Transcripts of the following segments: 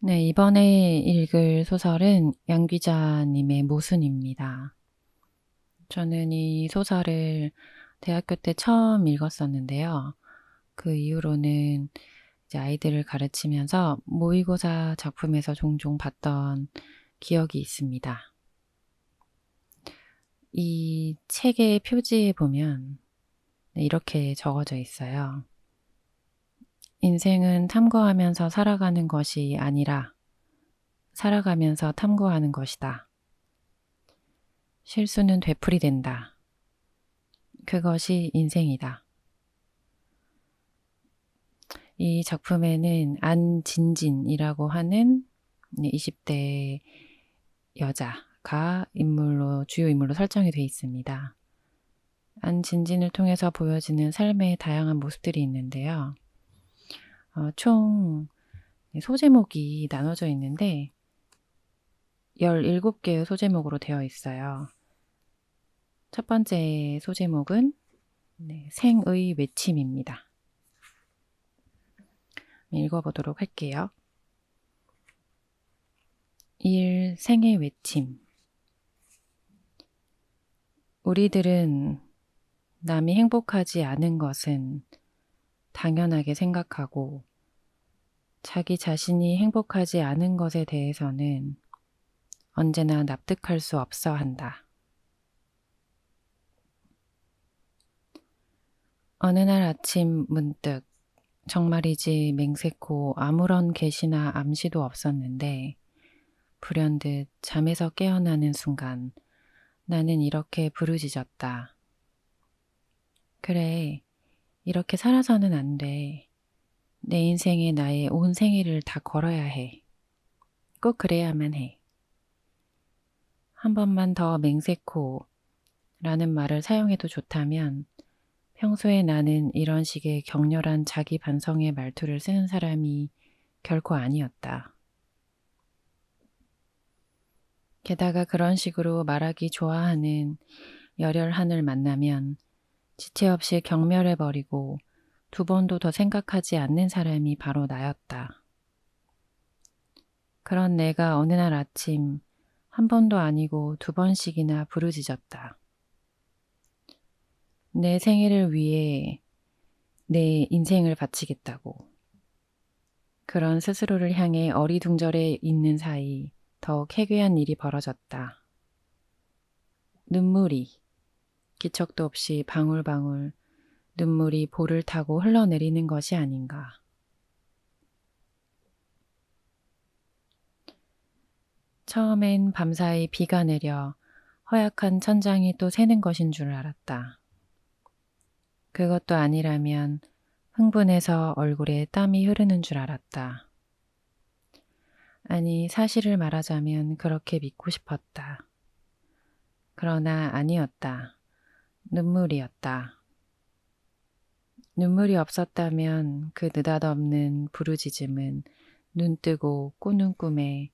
네, 이번에 읽을 소설은 양 기자님의 모순입니다. 저는 이 소설을 대학교 때 처음 읽었었는데요. 그 이후로는 이제 아이들을 가르치면서 모의고사 작품에서 종종 봤던 기억이 있습니다. 이 책의 표지에 보면 이렇게 적어져 있어요. 인생은 탐구하면서 살아가는 것이 아니라 살아가면서 탐구하는 것이다. 실수는 되풀이된다. 그것이 인생이다. 이 작품에는 안진진이라고 하는 20대 여자가 주요 인물로 설정이 되어 있습니다. 안진진을 통해서 보여지는 삶의 다양한 모습들이 있는데요. 총 소제목이 나눠져 있는데 17개의 소제목으로 되어 있어요. 첫 번째 소제목은 생의 외침입니다. 읽어보도록 할게요. 1. 생의 외침. 우리들은 남이 행복하지 않은 것은 당연하게 생각하고 자기 자신이 행복하지 않은 것에 대해서는 언제나 납득할 수 없어 한다. 어느 날 아침 문득 정말이지 맹세코 아무런 계시나 암시도 없었는데 불현듯 잠에서 깨어나는 순간 나는 이렇게 부르짖었다. 그래, 이렇게 살아서는 안 돼. 내 인생에 나의 온 생애를 다 걸어야 해. 꼭 그래야만 해. 한 번만 더 맹세코 라는 말을 사용해도 좋다면 평소에 나는 이런 식의 격렬한 자기 반성의 말투를 쓰는 사람이 결코 아니었다. 게다가 그런 식으로 말하기 좋아하는 열혈한을 만나면 지체 없이 경멸해버리고 두 번도 더 생각하지 않는 사람이 바로 나였다. 그런 내가 어느 날 아침 한 번도 아니고 두 번씩이나 부르짖었다. 내 생애를 위해 내 인생을 바치겠다고. 그런 스스로를 향해 어리둥절해 있는 사이 더욱 해괴한 일이 벌어졌다. 눈물이 기척도 없이 방울방울 눈물이 볼을 타고 흘러내리는 것이 아닌가. 처음엔 밤사이 비가 내려 허약한 천장이 또 새는 것인 줄 알았다. 그것도 아니라면 흥분해서 얼굴에 땀이 흐르는 줄 알았다. 아니, 사실을 말하자면 그렇게 믿고 싶었다. 그러나 아니었다. 눈물이었다. 눈물이 없었다면 그 느닷없는 부르짖음은 눈 뜨고 꾸는 꿈에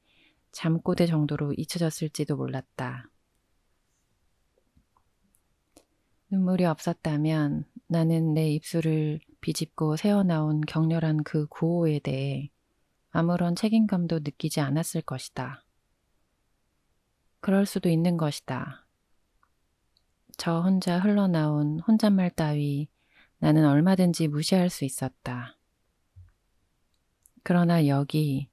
잠꼬대 정도로 잊혀졌을지도 몰랐다. 눈물이 없었다면 나는 내 입술을 비집고 새어나온 격렬한 그 구호에 대해 아무런 책임감도 느끼지 않았을 것이다. 그럴 수도 있는 것이다. 저 혼자 흘러나온 혼잣말 따위 나는 얼마든지 무시할 수 있었다. 그러나 여기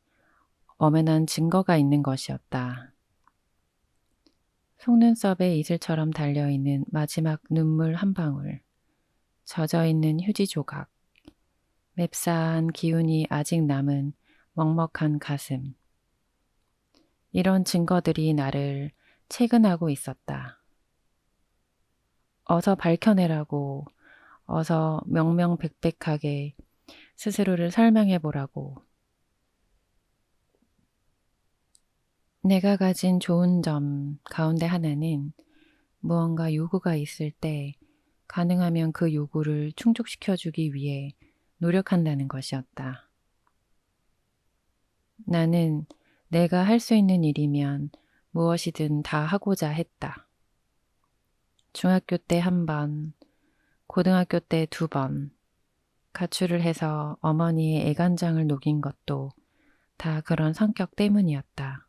엄연한 증거가 있는 것이었다. 속눈썹에 이슬처럼 달려있는 마지막 눈물 한 방울, 젖어있는 휴지 조각, 맵싸한 기운이 아직 남은 먹먹한 가슴. 이런 증거들이 나를 채근하고 있었다. 어서 밝혀내라고, 어서 명명백백하게 스스로를 설명해 보라고. 내가 가진 좋은 점 가운데 하나는 무언가 요구가 있을 때 가능하면 그 요구를 충족시켜주기 위해 노력한다는 것이었다. 나는 내가 할 수 있는 일이면 무엇이든 다 하고자 했다. 중학교 때 한 번, 고등학교 때 2번, 가출을 해서 어머니의 애간장을 녹인 것도 다 그런 성격 때문이었다.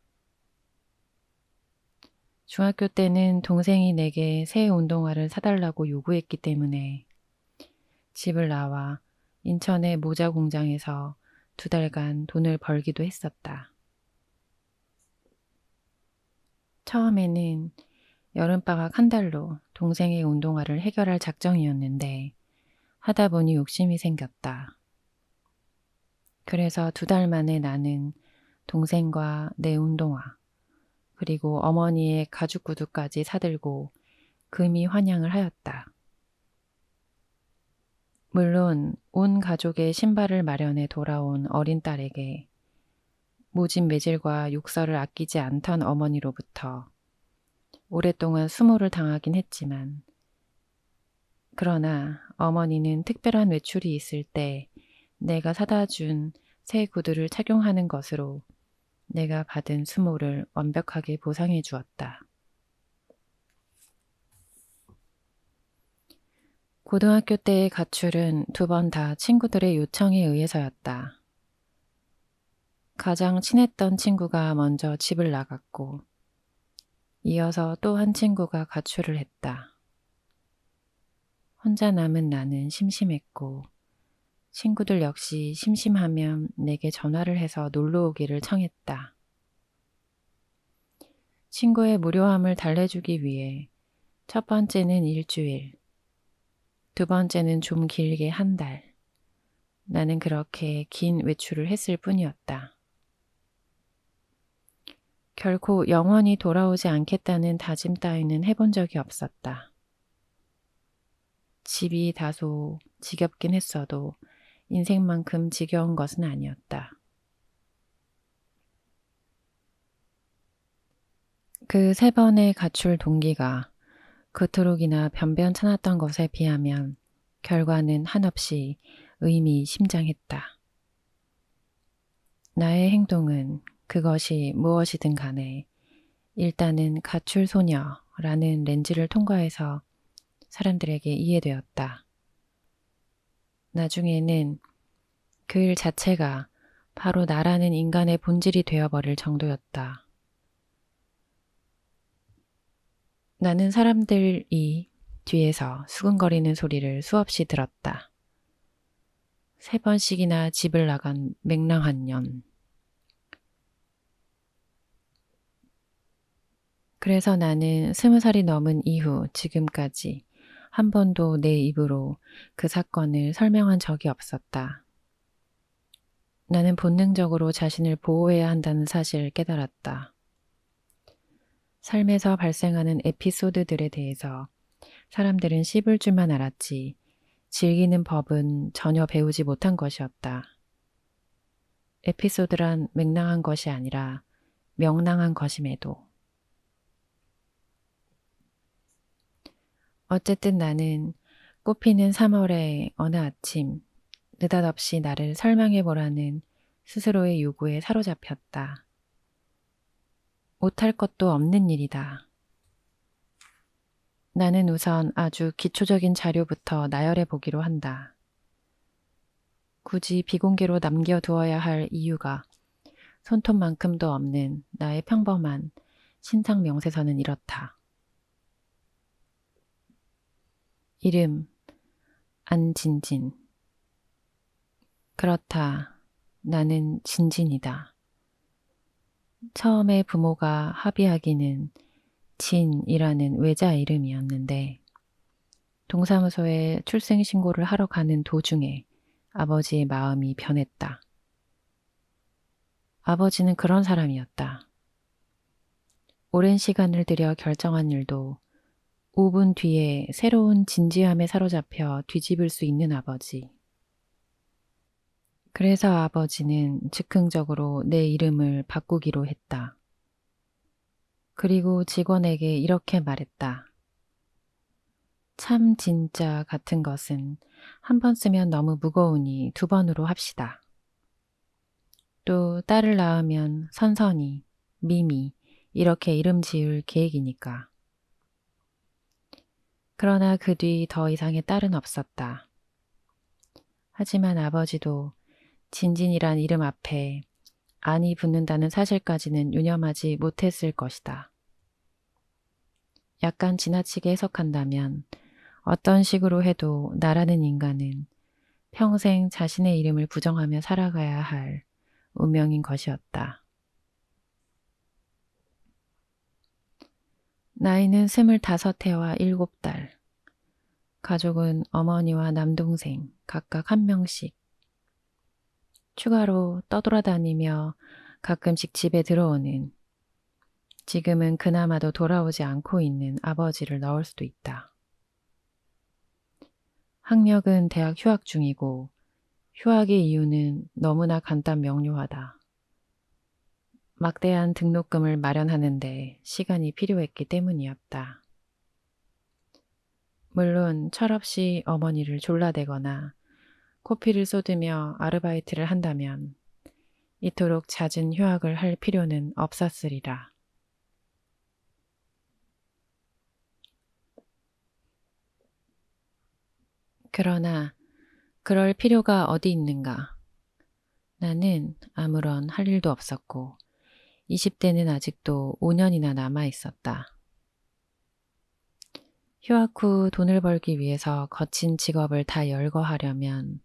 중학교 때는 동생이 내게 새 운동화를 사달라고 요구했기 때문에 집을 나와 인천의 모자 공장에서 2달간 돈을 벌기도 했었다. 처음에는 여름방학 1달로 동생의 운동화를 해결할 작정이었는데 하다 보니 욕심이 생겼다. 그래서 2달 만에 나는 동생과 내 운동화, 그리고 어머니의 가죽 구두까지 사들고 금이 환영을 하였다. 물론 온 가족의 신발을 마련해 돌아온 어린 딸에게 모진 매질과 욕설을 아끼지 않던 어머니로부터 오랫동안 수모를 당하긴 했지만, 그러나 어머니는 특별한 외출이 있을 때 내가 사다 준 새 구두를 착용하는 것으로 내가 받은 수모를 완벽하게 보상해 주었다. 고등학교 때의 가출은 2번 다 친구들의 요청에 의해서였다. 가장 친했던 친구가 먼저 집을 나갔고, 이어서 또 한 친구가 가출을 했다. 혼자 남은 나는 심심했고, 친구들 역시 심심하면 내게 전화를 해서 놀러 오기를 청했다. 친구의 무료함을 달래주기 위해 첫 번째는 일주일, 2번째는 좀 길게 1달. 나는 그렇게 긴 외출을 했을 뿐이었다. 결코 영원히 돌아오지 않겠다는 다짐 따위는 해본 적이 없었다. 집이 다소 지겹긴 했어도 인생만큼 지겨운 것은 아니었다. 그 3번의 가출 동기가 그토록이나 변변찮았던 것에 비하면 결과는 한없이 의미심장했다. 나의 행동은 그것이 무엇이든 간에 일단은 가출 소녀라는 렌즈를 통과해서 사람들에게 이해되었다. 나중에는 그 일 자체가 바로 나라는 인간의 본질이 되어버릴 정도였다. 나는 사람들이 뒤에서 수근거리는 소리를 수없이 들었다. 3번씩이나 집을 나간 맹랑한 년. 그래서 나는 20살이 넘은 이후 지금까지 한 번도 내 입으로 그 사건을 설명한 적이 없었다. 나는 본능적으로 자신을 보호해야 한다는 사실을 깨달았다. 삶에서 발생하는 에피소드들에 대해서 사람들은 씹을 줄만 알았지 즐기는 법은 전혀 배우지 못한 것이었다. 에피소드란 맹랑한 것이 아니라 명랑한 것임에도. 어쨌든 나는 꽃피는 3월의 어느 아침 느닷없이 나를 설명해보라는 스스로의 요구에 사로잡혔다. 못할 것도 없는 일이다. 나는 우선 아주 기초적인 자료부터 나열해 보기로 한다. 굳이 비공개로 남겨두어야 할 이유가 손톱만큼도 없는 나의 평범한 신상 명세서는 이렇다. 이름 안진진. 그렇다. 나는 진진이다. 처음에 부모가 합의하기는 진이라는 외자 이름이었는데 동사무소에 출생신고를 하러 가는 도중에 아버지의 마음이 변했다. 아버지는 그런 사람이었다. 오랜 시간을 들여 결정한 일도 5분 뒤에 새로운 진지함에 사로잡혀 뒤집을 수 있는 아버지. 그래서 아버지는 즉흥적으로 내 이름을 바꾸기로 했다. 그리고 직원에게 이렇게 말했다. 참 진짜 같은 것은 한 번 쓰면 너무 무거우니 2번으로 합시다. 또 딸을 낳으면 선선이, 미미 이렇게 이름 지을 계획이니까. 그러나 그 뒤 더 이상의 딸은 없었다. 하지만 아버지도 진진이란 이름 앞에 안이 붙는다는 사실까지는 유념하지 못했을 것이다. 약간 지나치게 해석한다면 어떤 식으로 해도 나라는 인간은 평생 자신의 이름을 부정하며 살아가야 할 운명인 것이었다. 나이는 25해와 7달. 가족은 어머니와 남동생 각각 한 명씩. 추가로 떠돌아다니며 가끔씩 집에 들어오는, 지금은 그나마도 돌아오지 않고 있는 아버지를 넣을 수도 있다. 학력은 대학 휴학 중이고 휴학의 이유는 너무나 간단 명료하다. 막대한 등록금을 마련하는데 시간이 필요했기 때문이었다. 물론 철없이 어머니를 졸라대거나 코피를 쏟으며 아르바이트를 한다면 이토록 잦은 휴학을 할 필요는 없었으리라. 그러나 그럴 필요가 어디 있는가. 나는 아무런 할 일도 없었고 20대는 아직도 5년이나 남아 있었다. 휴학 후 돈을 벌기 위해서 거친 직업을 다 열거하려면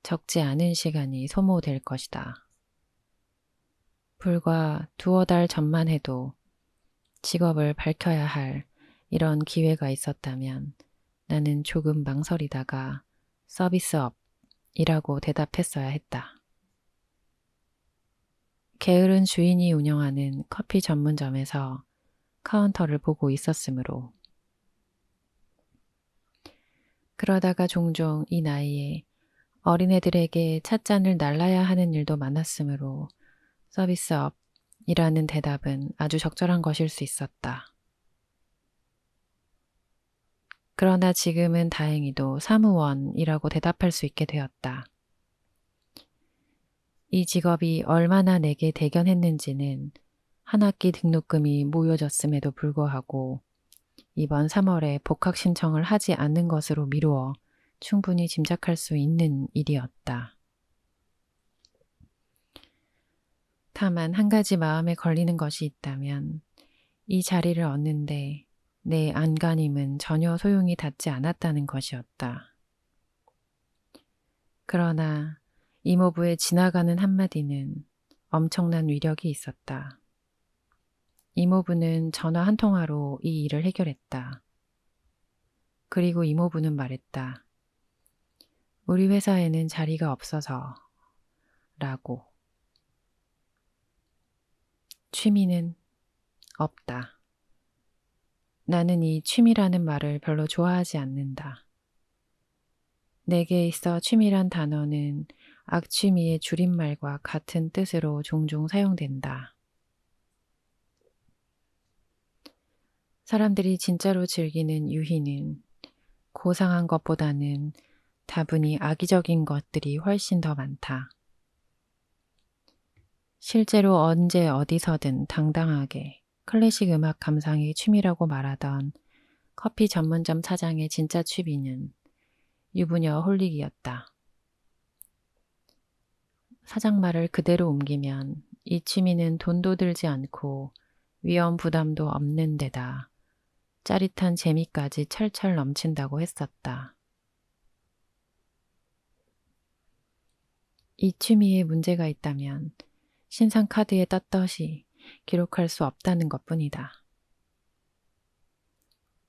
적지 않은 시간이 소모될 것이다. 불과 2~5달 전만 해도 직업을 밝혀야 할 이런 기회가 있었다면 나는 조금 망설이다가 서비스업이라고 대답했어야 했다. 게으른 주인이 운영하는 커피 전문점에서 카운터를 보고 있었으므로. 그러다가 종종 이 나이에 어린애들에게 찻잔을 날라야 하는 일도 많았으므로 서비스업이라는 대답은 아주 적절한 것일 수 있었다. 그러나 지금은 다행히도 사무원이라고 대답할 수 있게 되었다. 이 직업이 얼마나 내게 대견했는지는 한 학기 등록금이 모여졌음에도 불구하고 이번 3월에 복학 신청을 하지 않는 것으로 미루어 충분히 짐작할 수 있는 일이었다. 다만 한 가지 마음에 걸리는 것이 있다면 이 자리를 얻는데 내 안간힘은 전혀 소용이 닿지 않았다는 것이었다. 그러나 이모부의 지나가는 한마디는 엄청난 위력이 있었다. 이모부는 전화 한 통화로 이 일을 해결했다. 그리고 이모부는 말했다. 우리 회사에는 자리가 없어서 라고. 취미는 없다. 나는 이 취미라는 말을 별로 좋아하지 않는다. 내게 있어 취미란 단어는 악취미의 줄임말과 같은 뜻으로 종종 사용된다. 사람들이 진짜로 즐기는 유희는 고상한 것보다는 다분히 악의적인 것들이 훨씬 더 많다. 실제로 언제 어디서든 당당하게 클래식 음악 감상이 취미라고 말하던 커피 전문점 사장의 진짜 취미는 유부녀 홀릭이었다. 사장 말을 그대로 옮기면 이 취미는 돈도 들지 않고 위험 부담도 없는 데다 짜릿한 재미까지 철철 넘친다고 했었다. 이 취미에 문제가 있다면 신상카드에 떳떳이 기록할 수 없다는 것뿐이다.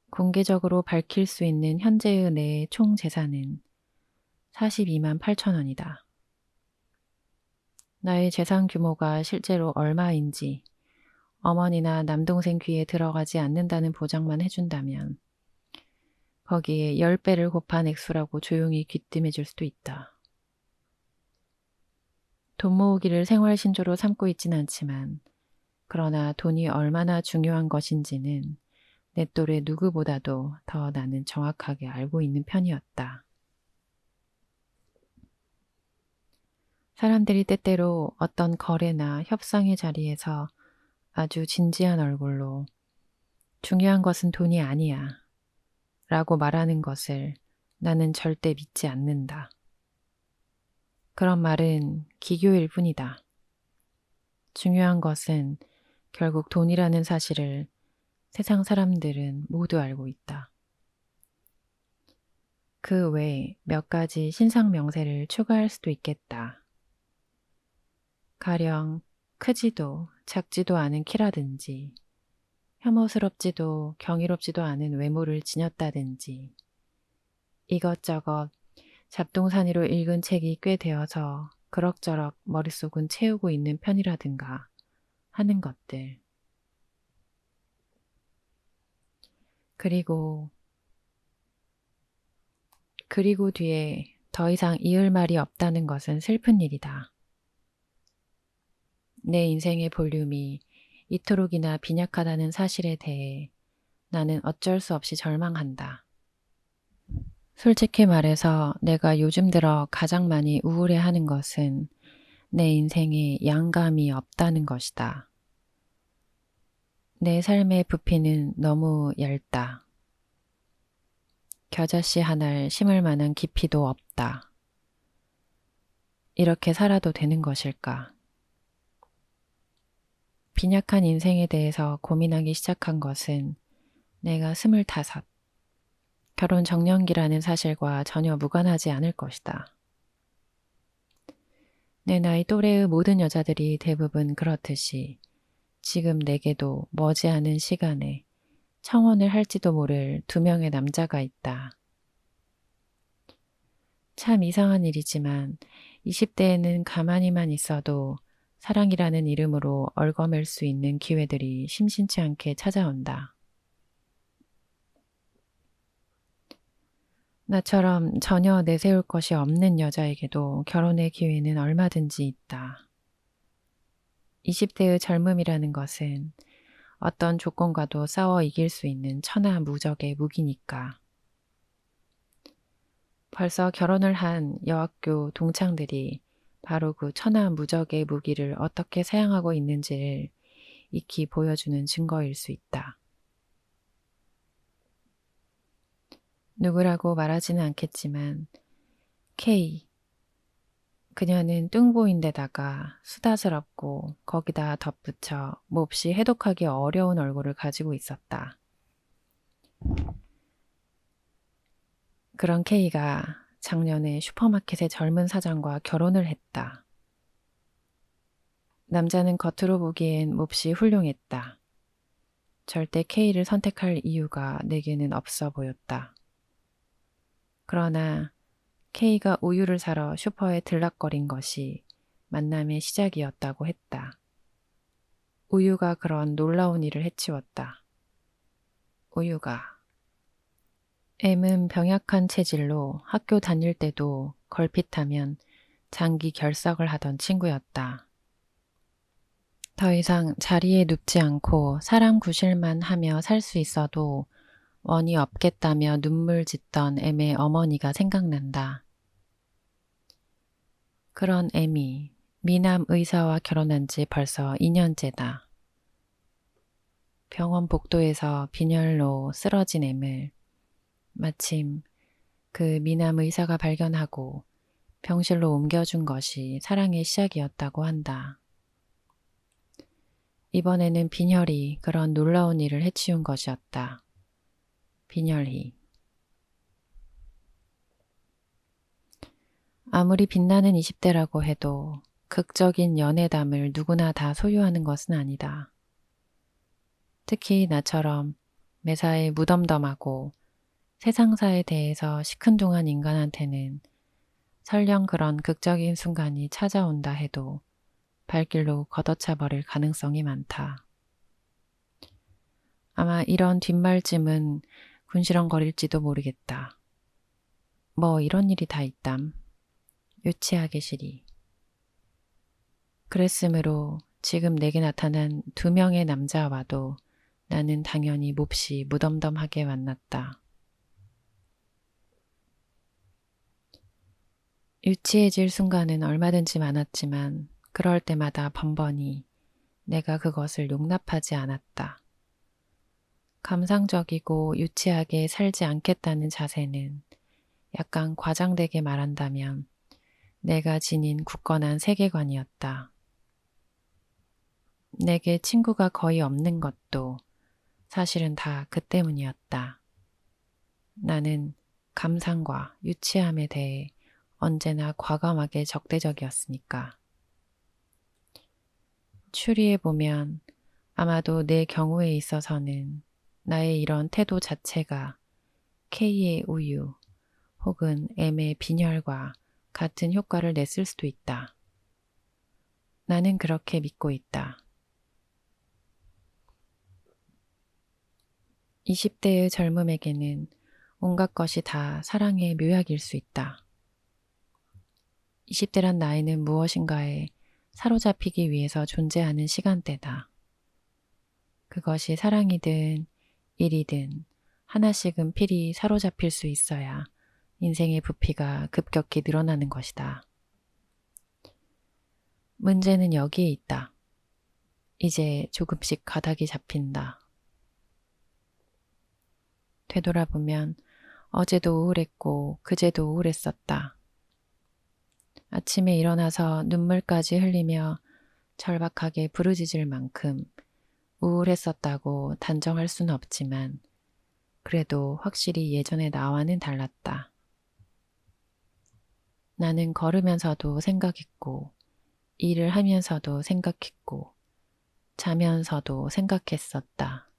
공개적으로 밝힐 수 있는 현재의 내 총 재산은 42만 8천 원이다. 나의 재산 규모가 실제로 얼마인지 어머니나 남동생 귀에 들어가지 않는다는 보장만 해준다면 거기에 10배를 곱한 액수라고 조용히 귀띔해 줄 수도 있다. 돈 모으기를 생활신조로 삼고 있진 않지만 그러나 돈이 얼마나 중요한 것인지는 내 또래 누구보다도 더 나는 정확하게 알고 있는 편이었다. 사람들이 때때로 어떤 거래나 협상의 자리에서 아주 진지한 얼굴로 중요한 것은 돈이 아니야 라고 말하는 것을 나는 절대 믿지 않는다. 그런 말은 기교일 뿐이다. 중요한 것은 결국 돈이라는 사실을 세상 사람들은 모두 알고 있다. 그 외에 몇 가지 신상 명세를 추가할 수도 있겠다. 가령 크지도 작지도 않은 키라든지 혐오스럽지도 경이롭지도 않은 외모를 지녔다든지 이것저것 잡동사니로 읽은 책이 꽤 되어서 그럭저럭 머릿속은 채우고 있는 편이라든가 하는 것들. 그리고 뒤에 더 이상 이을 말이 없다는 것은 슬픈 일이다. 내 인생의 볼륨이 이토록이나 빈약하다는 사실에 대해 나는 어쩔 수 없이 절망한다. 솔직히 말해서 내가 요즘 들어 가장 많이 우울해하는 것은 내 인생에 양감이 없다는 것이다. 내 삶의 부피는 너무 얇다. 겨자씨 하나를 심을 만한 깊이도 없다. 이렇게 살아도 되는 것일까? 빈약한 인생에 대해서 고민하기 시작한 것은 내가 25, 결혼 정년기라는 사실과 전혀 무관하지 않을 것이다. 내 나이 또래의 모든 여자들이 대부분 그렇듯이 지금 내게도 머지않은 시간에 청혼을 할지도 모를 2명의 남자가 있다. 참 이상한 일이지만 20대에는 가만히만 있어도 사랑이라는 이름으로 얽어맬 수 있는 기회들이 심심치 않게 찾아온다. 나처럼 전혀 내세울 것이 없는 여자에게도 결혼의 기회는 얼마든지 있다. 20대의 젊음이라는 것은 어떤 조건과도 싸워 이길 수 있는 천하무적의 무기니까. 벌써 결혼을 한 여학교 동창들이 바로 그 천하무적의 무기를 어떻게 사용하고 있는지를 익히 보여주는 증거일 수 있다. 누구라고 말하지는 않겠지만 K, 그녀는 뚱보인데다가 수다스럽고 거기다 덧붙여 몹시 해독하기 어려운 얼굴을 가지고 있었다. 그런 K가 작년에 슈퍼마켓의 젊은 사장과 결혼을 했다. 남자는 겉으로 보기엔 몹시 훌륭했다. 절대 K를 선택할 이유가 내게는 없어 보였다. 그러나 K가 우유를 사러 슈퍼에 들락거린 것이 만남의 시작이었다고 했다. 우유가 그런 놀라운 일을 해치웠다. 우유가. M은 병약한 체질로 학교 다닐 때도 걸핏하면 장기 결석을 하던 친구였다. 더 이상 자리에 눕지 않고 사람 구실만 하며 살 수 있어도 원이 없겠다며 눈물 짓던 M의 어머니가 생각난다. 그런 M이 미남 의사와 결혼한 지 벌써 2년째다. 병원 복도에서 빈혈로 쓰러진 M을 마침 그 미남 의사가 발견하고 병실로 옮겨준 것이 사랑의 시작이었다고 한다. 이번에는 빈혈이 그런 놀라운 일을 해치운 것이었다. 빈혈이. 아무리 빛나는 20대라고 해도 극적인 연애담을 누구나 다 소유하는 것은 아니다. 특히 나처럼 매사에 무덤덤하고 세상사에 대해서 시큰둥한 인간한테는 설령 그런 극적인 순간이 찾아온다 해도 발길로 걷어차 버릴 가능성이 많다. 아마 이런 뒷말쯤은 군시렁거릴지도 모르겠다. 뭐 이런 일이 다 있담. 유치하게 시리. 그랬으므로 지금 내게 나타난 2명의 남자와도 나는 당연히 몹시 무덤덤하게 만났다. 유치해질 순간은 얼마든지 많았지만 그럴 때마다 번번이 내가 그것을 용납하지 않았다. 감상적이고 유치하게 살지 않겠다는 자세는 약간 과장되게 말한다면 내가 지닌 굳건한 세계관이었다. 내게 친구가 거의 없는 것도 사실은 다 그 때문이었다. 나는 감상과 유치함에 대해 언제나 과감하게 적대적이었으니까. 추리해보면 아마도 내 경우에 있어서는 나의 이런 태도 자체가 K의 우유 혹은 M의 빈혈과 같은 효과를 냈을 수도 있다. 나는 그렇게 믿고 있다. 20대의 젊음에게는 온갖 것이 다 사랑의 묘약일 수 있다. 20대란 나이는 무엇인가에 사로잡히기 위해서 존재하는 시간대다. 그것이 사랑이든 일이든 하나씩은 필히 사로잡힐 수 있어야 인생의 부피가 급격히 늘어나는 것이다. 문제는 여기에 있다. 이제 조금씩 가닥이 잡힌다. 되돌아보면 어제도 우울했고 그제도 우울했었다. 아침에 일어나서 눈물까지 흘리며 절박하게 부르짖을 만큼 우울했었다고 단정할 수는 없지만 그래도 확실히 예전의 나와는 달랐다. 나는 걸으면서도 생각했고 일을 하면서도 생각했고 자면서도 생각했었다.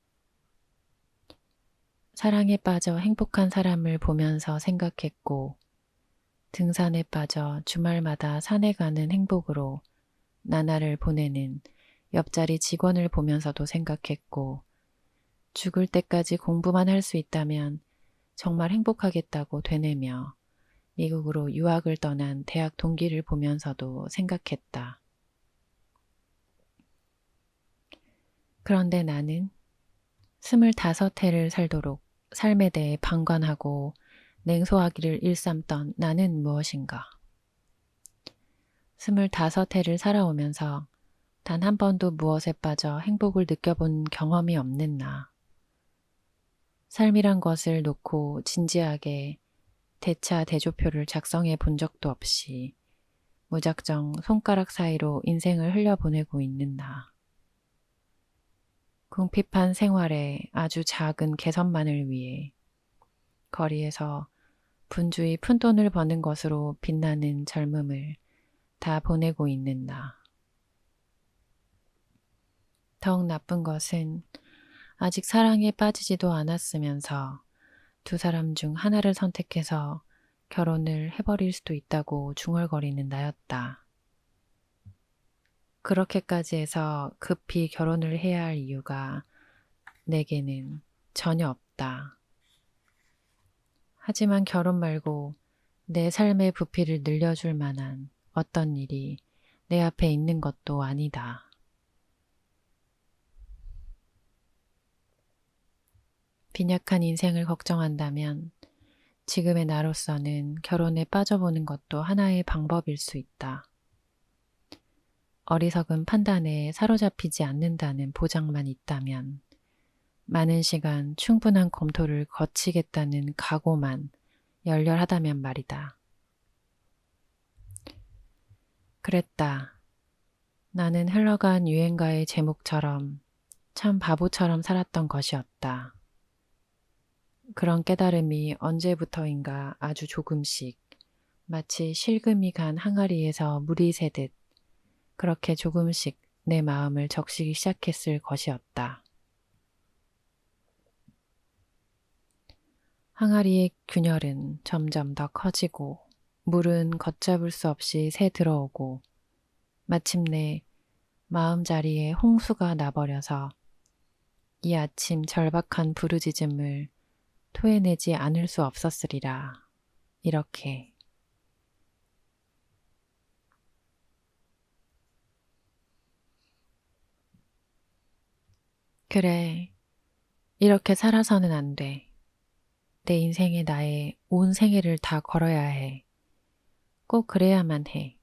사랑에 빠져 행복한 사람을 보면서 생각했고 등산에 빠져 주말마다 산에 가는 행복으로 나날을 보내는 옆자리 직원을 보면서도 생각했고 죽을 때까지 공부만 할 수 있다면 정말 행복하겠다고 되뇌며 미국으로 유학을 떠난 대학 동기를 보면서도 생각했다. 그런데 나는 25해를 살도록 삶에 대해 방관하고 냉소하기를 일삼던 나는 무엇인가? 25해를 살아오면서 단 한 번도 무엇에 빠져 행복을 느껴본 경험이 없는 나. 삶이란 것을 놓고 진지하게 대차 대조표를 작성해 본 적도 없이 무작정 손가락 사이로 인생을 흘려보내고 있는 나. 궁핍한 생활에 아주 작은 개선만을 위해 거리에서 분주히 푼돈을 버는 것으로 빛나는 젊음을 다 보내고 있는 나. 더욱 나쁜 것은 아직 사랑에 빠지지도 않았으면서 두 사람 중 하나를 선택해서 결혼을 해버릴 수도 있다고 중얼거리는 나였다. 그렇게까지 해서 급히 결혼을 해야 할 이유가 내게는 전혀 없다. 하지만 결혼 말고 내 삶의 부피를 늘려줄 만한 어떤 일이 내 앞에 있는 것도 아니다. 빈약한 인생을 걱정한다면 지금의 나로서는 결혼에 빠져보는 것도 하나의 방법일 수 있다. 어리석은 판단에 사로잡히지 않는다는 보장만 있다면 많은 시간 충분한 검토를 거치겠다는 각오만 열렬하다면 말이다. 그랬다. 나는 흘러간 유행가의 제목처럼 참 바보처럼 살았던 것이었다. 그런 깨달음이 언제부터인가 아주 조금씩 마치 실금이 간 항아리에서 물이 새듯 그렇게 조금씩 내 마음을 적시기 시작했을 것이었다. 항아리의 균열은 점점 더 커지고 물은 걷잡을 수 없이 새 들어오고 마침내 마음자리에 홍수가 나버려서 이 아침 절박한 부르짖음을 토해내지 않을 수 없었으리라. 이렇게. 그래, 이렇게 살아서는 안 돼. 내 인생에 나의 온 생애를 다 걸어야 해. 꼭 그래야만 해.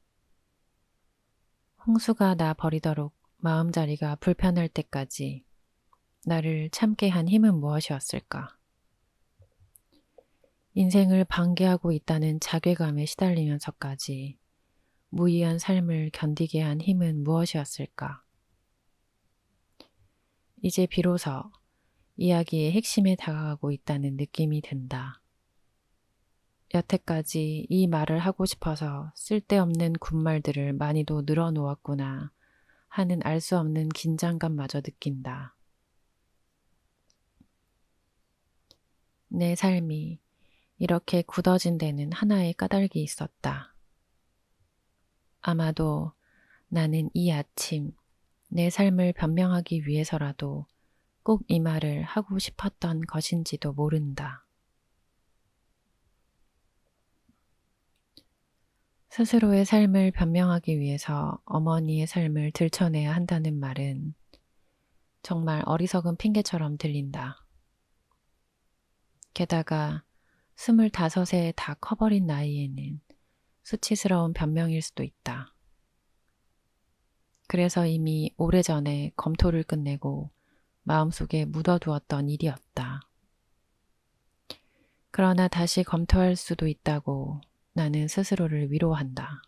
홍수가 나 버리도록 마음자리가 불편할 때까지 나를 참게 한 힘은 무엇이었을까? 인생을 방계하고 있다는 자괴감에 시달리면서까지 무의한 삶을 견디게 한 힘은 무엇이었을까? 이제 비로소 이야기의 핵심에 다가가고 있다는 느낌이 든다. 여태까지 이 말을 하고 싶어서 쓸데없는 군말들을 많이도 늘어놓았구나 하는 알 수 없는 긴장감마저 느낀다. 내 삶이 이렇게 굳어진 데는 하나의 까닭이 있었다. 아마도 나는 이 아침 내 삶을 변명하기 위해서라도 꼭 이 말을 하고 싶었던 것인지도 모른다. 스스로의 삶을 변명하기 위해서 어머니의 삶을 들춰내야 한다는 말은 정말 어리석은 핑계처럼 들린다. 게다가 25에 다 커버린 나이에는 수치스러운 변명일 수도 있다. 그래서 이미 오래전에 검토를 끝내고 마음속에 묻어두었던 일이었다. 그러나 다시 검토할 수도 있다고 나는 스스로를 위로한다.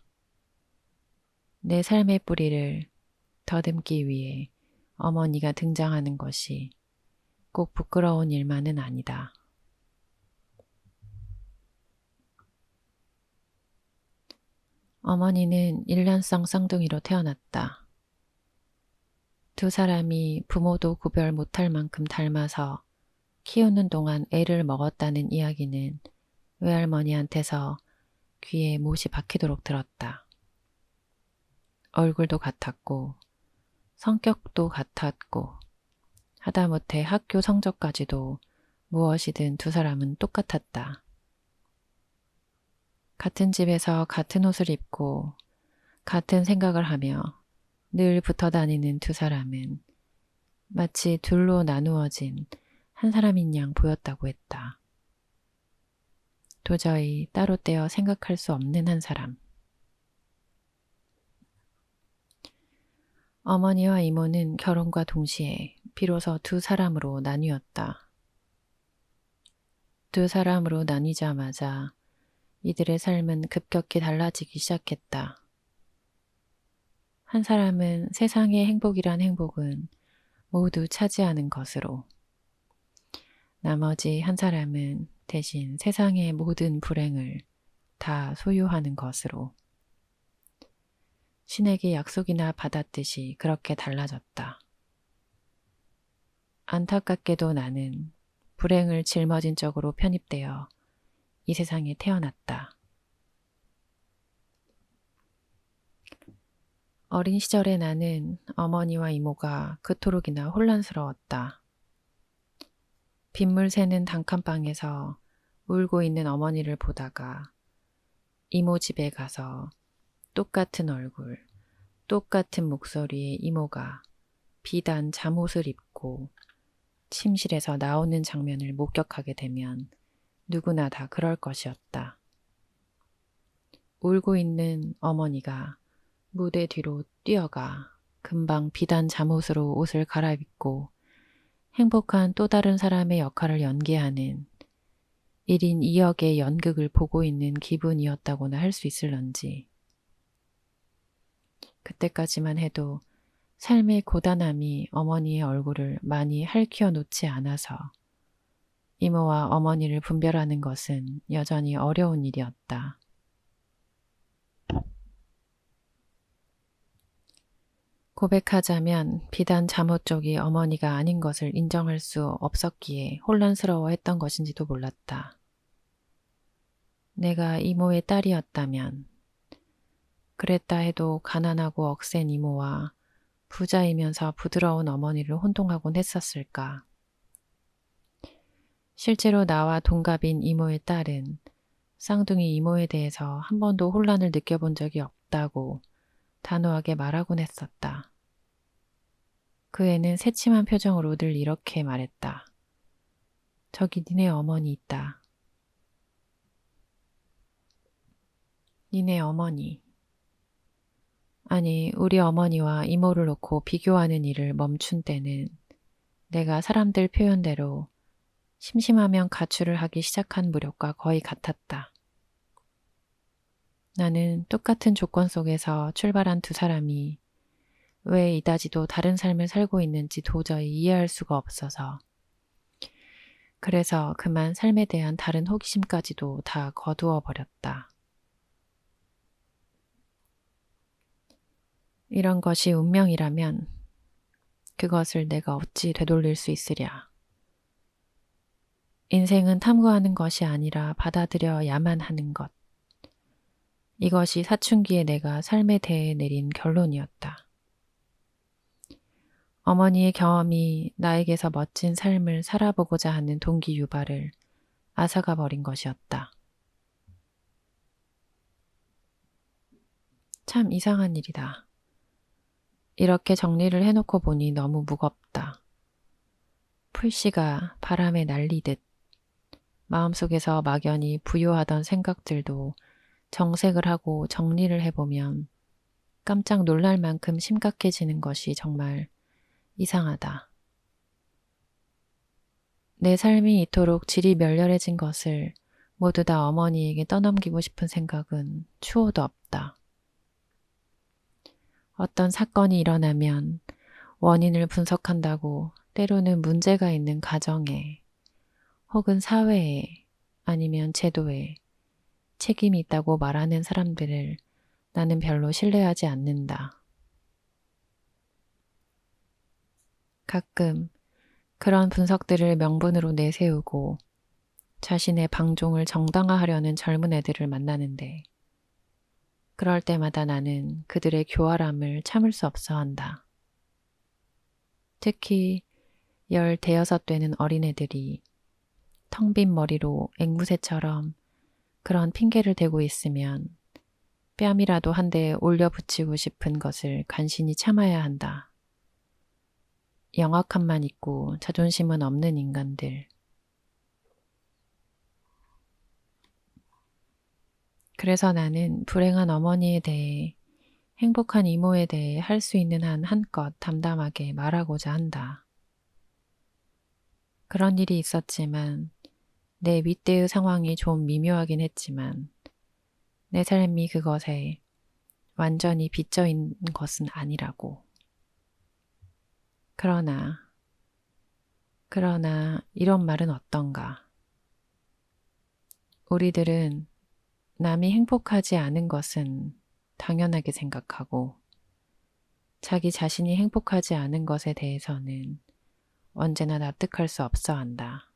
내 삶의 뿌리를 더듬기 위해 어머니가 등장하는 것이 꼭 부끄러운 일만은 아니다. 어머니는 일란성 쌍둥이로 태어났다. 두 사람이 부모도 구별 못할 만큼 닮아서 키우는 동안 애를 먹었다는 이야기는 외할머니한테서 귀에 못이 박히도록 들었다. 얼굴도 같았고 성격도 같았고 하다못해 학교 성적까지도 무엇이든 두 사람은 똑같았다. 같은 집에서 같은 옷을 입고 같은 생각을 하며 늘 붙어 다니는 두 사람은 마치 둘로 나누어진 한 사람인 양 보였다고 했다. 도저히 따로 떼어 생각할 수 없는 한 사람. 어머니와 이모는 결혼과 동시에 비로소 두 사람으로 나뉘었다. 두 사람으로 나뉘자마자 이들의 삶은 급격히 달라지기 시작했다. 한 사람은 세상의 행복이란 행복은 모두 차지하는 것으로, 나머지 한 사람은 대신 세상의 모든 불행을 다 소유하는 것으로, 신에게 약속이나 받았듯이 그렇게 달라졌다. 안타깝게도 나는 불행을 짊어진 쪽으로 편입되어 이 세상에 태어났다. 어린 시절의 나는 어머니와 이모가 그토록이나 혼란스러웠다. 빗물 새는 단칸방에서 울고 있는 어머니를 보다가 이모 집에 가서 똑같은 얼굴, 똑같은 목소리의 이모가 비단 잠옷을 입고 침실에서 나오는 장면을 목격하게 되면 누구나 다 그럴 것이었다. 울고 있는 어머니가 무대 뒤로 뛰어가 금방 비단 잠옷으로 옷을 갈아입고 행복한 또 다른 사람의 역할을 연기하는 1인 2역의 연극을 보고 있는 기분이었다고나 할 수 있을런지. 그때까지만 해도 삶의 고단함이 어머니의 얼굴을 많이 핥혀 놓지 않아서 이모와 어머니를 분별하는 것은 여전히 어려운 일이었다. 고백하자면 비단 잠옷 쪽이 어머니가 아닌 것을 인정할 수 없었기에 혼란스러워했던 것인지도 몰랐다. 내가 이모의 딸이었다면, 그랬다 해도 가난하고 억센 이모와 부자이면서 부드러운 어머니를 혼동하곤 했었을까. 실제로 나와 동갑인 이모의 딸은 쌍둥이 이모에 대해서 한 번도 혼란을 느껴본 적이 없다고 단호하게 말하곤 했었다. 그 애는 새침한 표정으로 늘 이렇게 말했다. 저기 니네 어머니 있다. 니네 어머니. 아니, 우리 어머니와 이모를 놓고 비교하는 일을 멈춘 때는 내가 사람들 표현대로 심심하면 가출을 하기 시작한 무렵과 거의 같았다. 나는 똑같은 조건 속에서 출발한 두 사람이 왜 이다지도 다른 삶을 살고 있는지 도저히 이해할 수가 없어서. 그래서 그만 삶에 대한 다른 호기심까지도 다 거두어 버렸다. 이런 것이 운명이라면 그것을 내가 어찌 되돌릴 수 있으랴. 인생은 탐구하는 것이 아니라 받아들여야만 하는 것. 이것이 사춘기에 내가 삶에 대해 내린 결론이었다. 어머니의 경험이 나에게서 멋진 삶을 살아보고자 하는 동기 유발을 앗아가 버린 것이었다. 참 이상한 일이다. 이렇게 정리를 해놓고 보니 너무 무겁다. 풀씨가 바람에 날리듯 마음속에서 막연히 부요하던 생각들도 정색을 하고 정리를 해보면 깜짝 놀랄 만큼 심각해지는 것이 정말 이상하다. 내 삶이 이토록 질이 멸렬해진 것을 모두 다 어머니에게 떠넘기고 싶은 생각은 추호도 없다. 어떤 사건이 일어나면 원인을 분석한다고 때로는 문제가 있는 가정에 혹은 사회에 아니면 제도에 책임이 있다고 말하는 사람들을 나는 별로 신뢰하지 않는다. 가끔 그런 분석들을 명분으로 내세우고 자신의 방종을 정당화하려는 젊은 애들을 만나는데 그럴 때마다 나는 그들의 교활함을 참을 수 없어 한다. 특히 15 되는 어린애들이 텅 빈 머리로 앵무새처럼 그런 핑계를 대고 있으면 뺨이라도 한 대 올려붙이고 싶은 것을 간신히 참아야 한다. 영악함만 있고 자존심은 없는 인간들. 그래서 나는 불행한 어머니에 대해 행복한 이모에 대해 할 수 있는 한 한껏 담담하게 말하고자 한다. 그런 일이 있었지만 내 윗대의 상황이 좀 미묘하긴 했지만 내 삶이 그것에 완전히 빚져 있는 것은 아니라고. 그러나 이런 말은 어떤가. 우리들은 남이 행복하지 않은 것은 당연하게 생각하고 자기 자신이 행복하지 않은 것에 대해서는 언제나 납득할 수 없어 한다.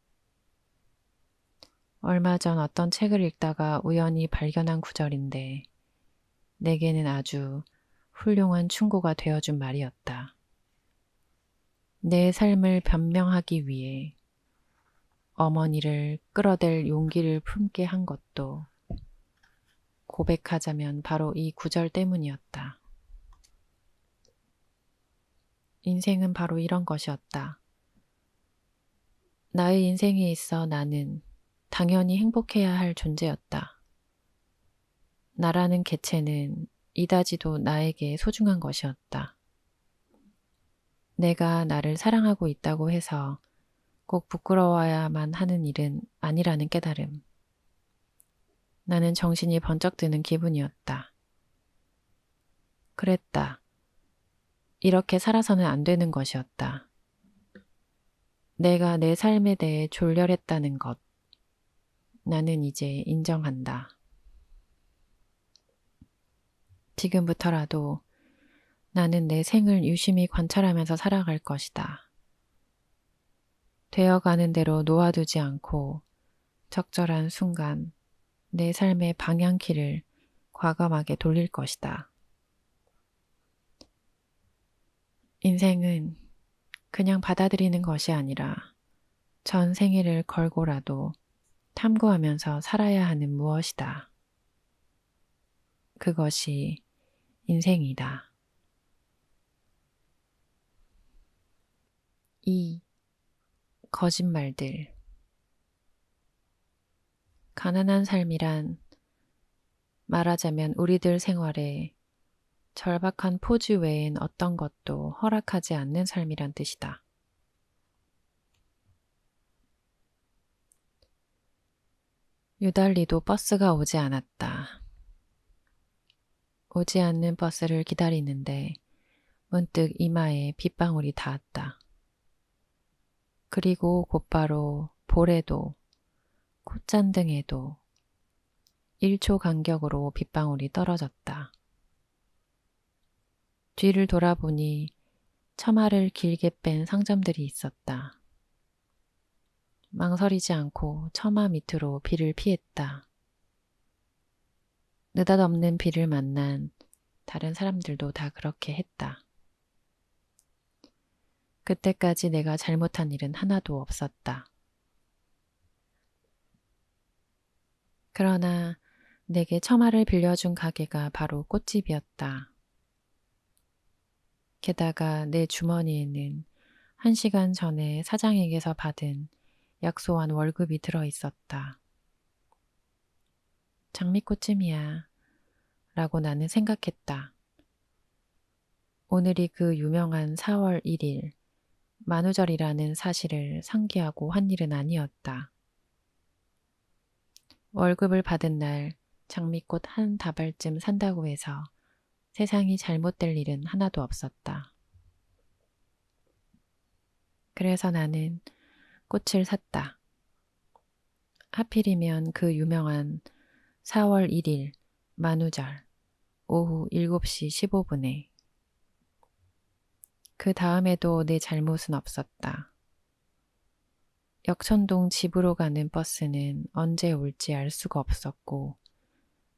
얼마 전 어떤 책을 읽다가 우연히 발견한 구절인데 내게는 아주 훌륭한 충고가 되어준 말이었다. 내 삶을 변명하기 위해 어머니를 끌어댈 용기를 품게 한 것도 고백하자면 바로 이 구절 때문이었다. 인생은 바로 이런 것이었다. 나의 인생에 있어 나는 당연히 행복해야 할 존재였다. 나라는 개체는 이다지도 나에게 소중한 것이었다. 내가 나를 사랑하고 있다고 해서 꼭 부끄러워야만 하는 일은 아니라는 깨달음. 나는 정신이 번쩍 드는 기분이었다. 그랬다. 이렇게 살아서는 안 되는 것이었다. 내가 내 삶에 대해 졸렬했다는 것. 나는 이제 인정한다. 지금부터라도 나는 내 생을 유심히 관찰하면서 살아갈 것이다. 되어가는 대로 놓아두지 않고 적절한 순간 내 삶의 방향키를 과감하게 돌릴 것이다. 인생은 그냥 받아들이는 것이 아니라 전 생애를 걸고라도 탐구하면서 살아야 하는 무엇이다. 그것이 인생이다. 2. 거짓말들. 가난한 삶이란 말하자면 우리들 생활에 절박한 포즈 외엔 어떤 것도 허락하지 않는 삶이란 뜻이다. 유달리도 버스가 오지 않았다. 오지 않는 버스를 기다리는데 문득 이마에 빗방울이 닿았다. 그리고 곧바로 볼에도 콧잔등에도 1초 간격으로 빗방울이 떨어졌다. 뒤를 돌아보니 처마를 길게 뺀 상점들이 있었다. 망설이지 않고 처마 밑으로 비를 피했다. 느닷없는 비를 만난 다른 사람들도 다 그렇게 했다. 그때까지 내가 잘못한 일은 하나도 없었다. 그러나 내게 처마를 빌려준 가게가 바로 꽃집이었다. 게다가 내 주머니에는 1시간 전에 사장에게서 받은 약소한 월급이 들어 있었다. 장미꽃쯤이야 라고 나는 생각했다. 오늘이 그 유명한 4월 1일 만우절이라는 사실을 상기하고 한 일은 아니었다. 월급을 받은 날 장미꽃 한 다발쯤 산다고 해서 세상이 잘못될 일은 하나도 없었다. 그래서 나는 꽃을 샀다. 하필이면 그 유명한 4월 1일 만우절 오후 7시 15분에. 그 다음에도 내 잘못은 없었다. 역천동 집으로 가는 버스는 언제 올지 알 수가 없었고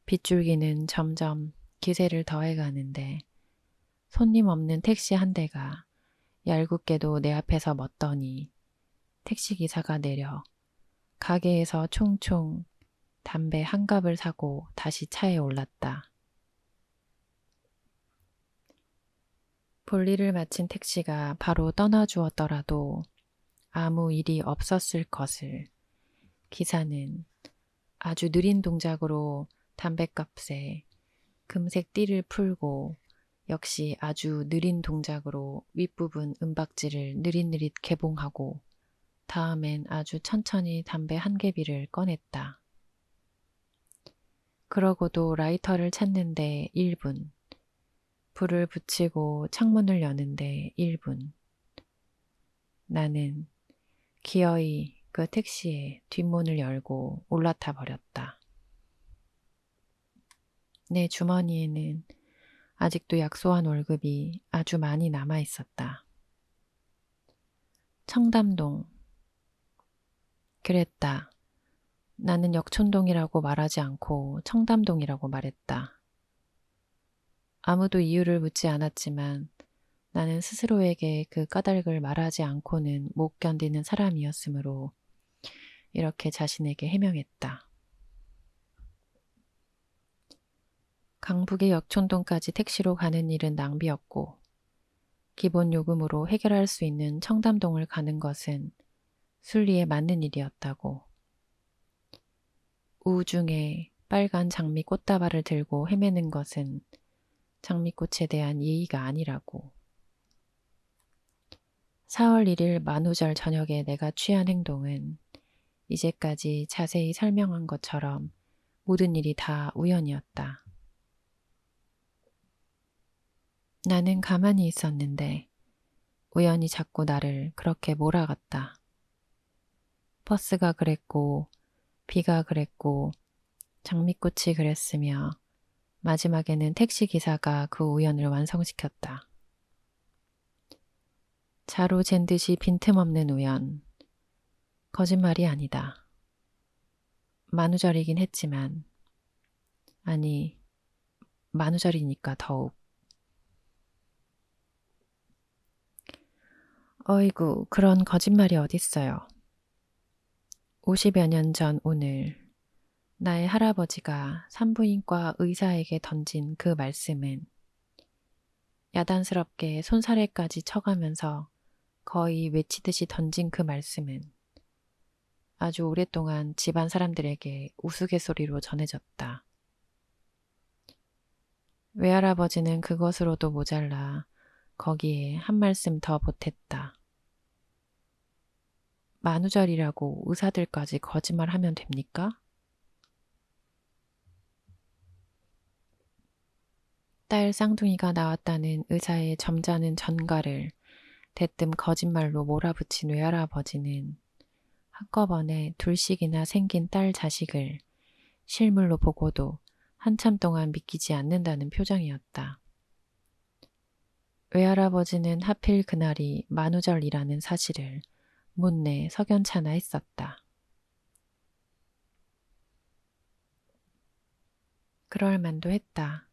빗줄기는 점점 기세를 더해가는데 손님 없는 택시 한 대가 얄궂게도 내 앞에서 멎더니 택시기사가 내려 가게에서 총총 담배 한 갑을 사고 다시 차에 올랐다. 볼일을 마친 택시가 바로 떠나주었더라도 아무 일이 없었을 것을 기사는 아주 느린 동작으로 담뱃값에 금색 띠를 풀고 역시 아주 느린 동작으로 윗부분 은박지를 느릿느릿 개봉하고 다음엔 아주 천천히 담배 한 개비를 꺼냈다. 그러고도 라이터를 찾는데 1분, 불을 붙이고 창문을 여는데 1분. 나는 기어이 그 택시의 뒷문을 열고 올라타 버렸다. 내 주머니에는 아직도 약소한 월급이 아주 많이 남아 있었다. 청담동. 그랬다. 나는 역촌동이라고 말하지 않고 청담동이라고 말했다. 아무도 이유를 묻지 않았지만 나는 스스로에게 그 까닭을 말하지 않고는 못 견디는 사람이었으므로 이렇게 자신에게 해명했다. 강북의 역촌동까지 택시로 가는 일은 낭비였고 기본 요금으로 해결할 수 있는 청담동을 가는 것은 순리에 맞는 일이었다고. 우중에 빨간 장미 꽃다발을 들고 헤매는 것은 장미꽃에 대한 예의가 아니라고. 4월 1일 만우절 저녁에 내가 취한 행동은 이제까지 자세히 설명한 것처럼 모든 일이 다 우연이었다. 나는 가만히 있었는데 우연히 자꾸 나를 그렇게 몰아갔다. 버스가 그랬고 비가 그랬고 장미꽃이 그랬으며 마지막에는 택시기사가 그 우연을 완성시켰다. 자로 잰 듯이 빈틈없는 우연. 거짓말이 아니다. 만우절이긴 했지만 아니 만우절이니까 더욱. 어이구 그런 거짓말이 어딨어요. 50여 년 전 오늘 나의 할아버지가 산부인과 의사에게 던진 그 말씀은 야단스럽게 손사래까지 쳐가면서 거의 외치듯이 던진 그 말씀은 아주 오랫동안 집안 사람들에게 우스갯소리로 전해졌다. 외할아버지는 그것으로도 모자라 거기에 한 말씀 더 보탰다. 만우절이라고 의사들까지 거짓말하면 됩니까? 딸 쌍둥이가 나왔다는 의사의 점잖은 전가를 대뜸 거짓말로 몰아붙인 외할아버지는 한꺼번에 둘씩이나 생긴 딸 자식을 실물로 보고도 한참 동안 믿기지 않는다는 표정이었다. 외할아버지는 하필 그날이 만우절이라는 사실을 못내 석연찮아 했었다. 그럴 만도 했다.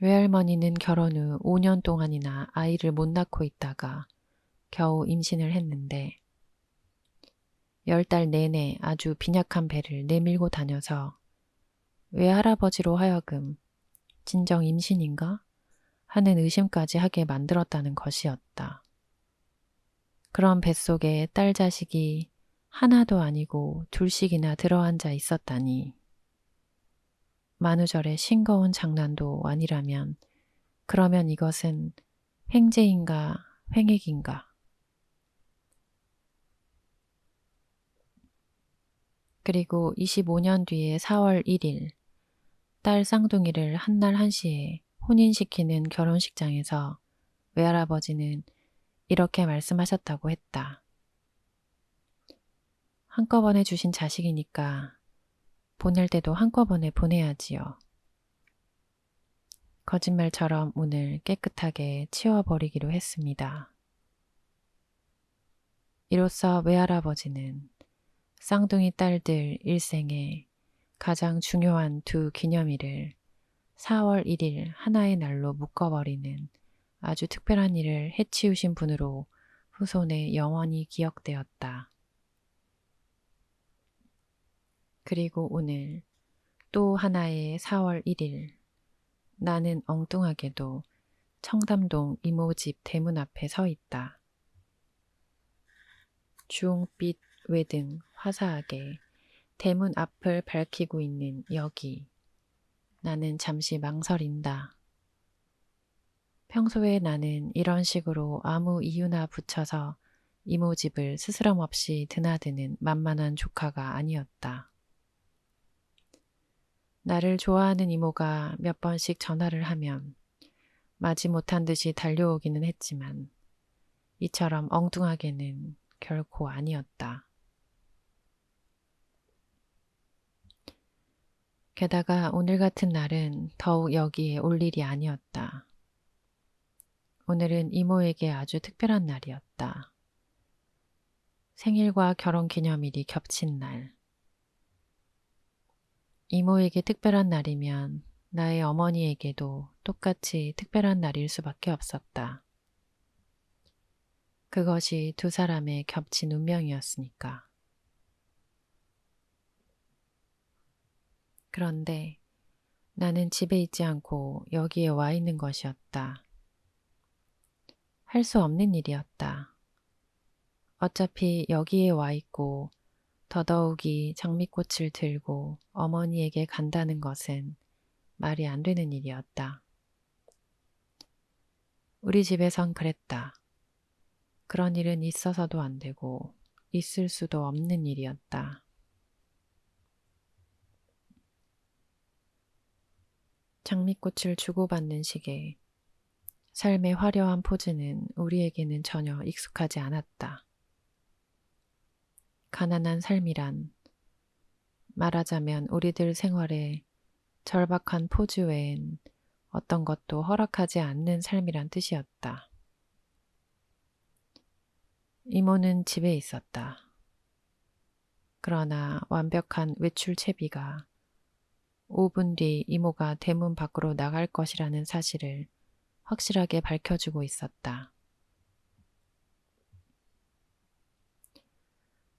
외할머니는 결혼 후 5년 동안이나 아이를 못 낳고 있다가 겨우 임신을 했는데 10달 내내 아주 빈약한 배를 내밀고 다녀서 외할아버지로 하여금 진정 임신인가 하는 의심까지 하게 만들었다는 것이었다. 그런 뱃속에 딸 자식이 하나도 아니고 둘씩이나 들어앉아 있었다니. 만우절의 싱거운 장난도 아니라면 그러면 이것은 횡재인가 횡액인가. 그리고 25년 뒤에 4월 1일 딸 쌍둥이를 한날 한시에 혼인시키는 결혼식장에서 외할아버지는 이렇게 말씀하셨다고 했다. 한꺼번에 주신 자식이니까 보낼 때도 한꺼번에 보내야지요. 거짓말처럼 오늘 깨끗하게 치워버리기로 했습니다. 이로써 외할아버지는 쌍둥이 딸들 일생에 가장 중요한 두 기념일을 4월 1일 하나의 날로 묶어버리는 아주 특별한 일을 해치우신 분으로 후손에 영원히 기억되었다. 그리고 오늘 또 하나의 4월 1일 나는 엉뚱하게도 청담동 이모집 대문 앞에 서 있다. 주홍빛 외등 화사하게 대문 앞을 밝히고 있는 여기. 나는 잠시 망설인다. 평소에 나는 이런 식으로 아무 이유나 붙여서 이모집을 스스럼 없이 드나드는 만만한 조카가 아니었다. 나를 좋아하는 이모가 몇 번씩 전화를 하면 마지못한 듯이 달려오기는 했지만 이처럼 엉뚱하게는 결코 아니었다. 게다가 오늘 같은 날은 더욱 여기에 올 일이 아니었다. 오늘은 이모에게 아주 특별한 날이었다. 생일과 결혼기념일이 겹친 날. 이모에게 특별한 날이면 나의 어머니에게도 똑같이 특별한 날일 수밖에 없었다. 그것이 두 사람의 겹친 운명이었으니까. 그런데 나는 집에 있지 않고 여기에 와 있는 것이었다. 할 수 없는 일이었다. 어차피 여기에 와 있고 더더욱이 장미꽃을 들고 어머니에게 간다는 것은 말이 안 되는 일이었다. 우리 집에선 그랬다. 그런 일은 있어서도 안 되고 있을 수도 없는 일이었다. 장미꽃을 주고받는 시계, 삶의 화려한 포즈는 우리에게는 전혀 익숙하지 않았다. 가난한 삶이란 말하자면 우리들 생활에 절박한 포즈 외엔 어떤 것도 허락하지 않는 삶이란 뜻이었다. 이모는 집에 있었다. 그러나 완벽한 외출 채비가 5분 뒤 이모가 대문 밖으로 나갈 것이라는 사실을 확실하게 밝혀주고 있었다.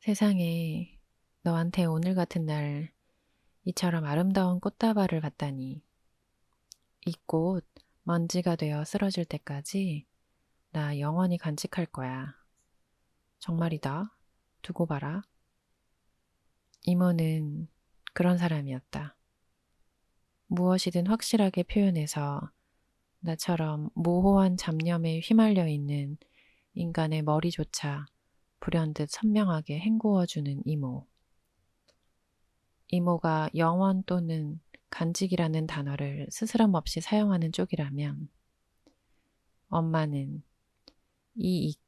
세상에 너한테 오늘 같은 날 이처럼 아름다운 꽃다발을 갖다니. 이 꽃 먼지가 되어 쓰러질 때까지 나 영원히 간직할 거야. 정말이다. 두고 봐라. 이모는 그런 사람이었다. 무엇이든 확실하게 표현해서 나처럼 모호한 잡념에 휘말려 있는 인간의 머리조차 불현듯 선명하게 헹구어주는 이모. 이모가 영원 또는 간직이라는 단어를 스스럼 없이 사용하는 쪽이라면 엄마는 이익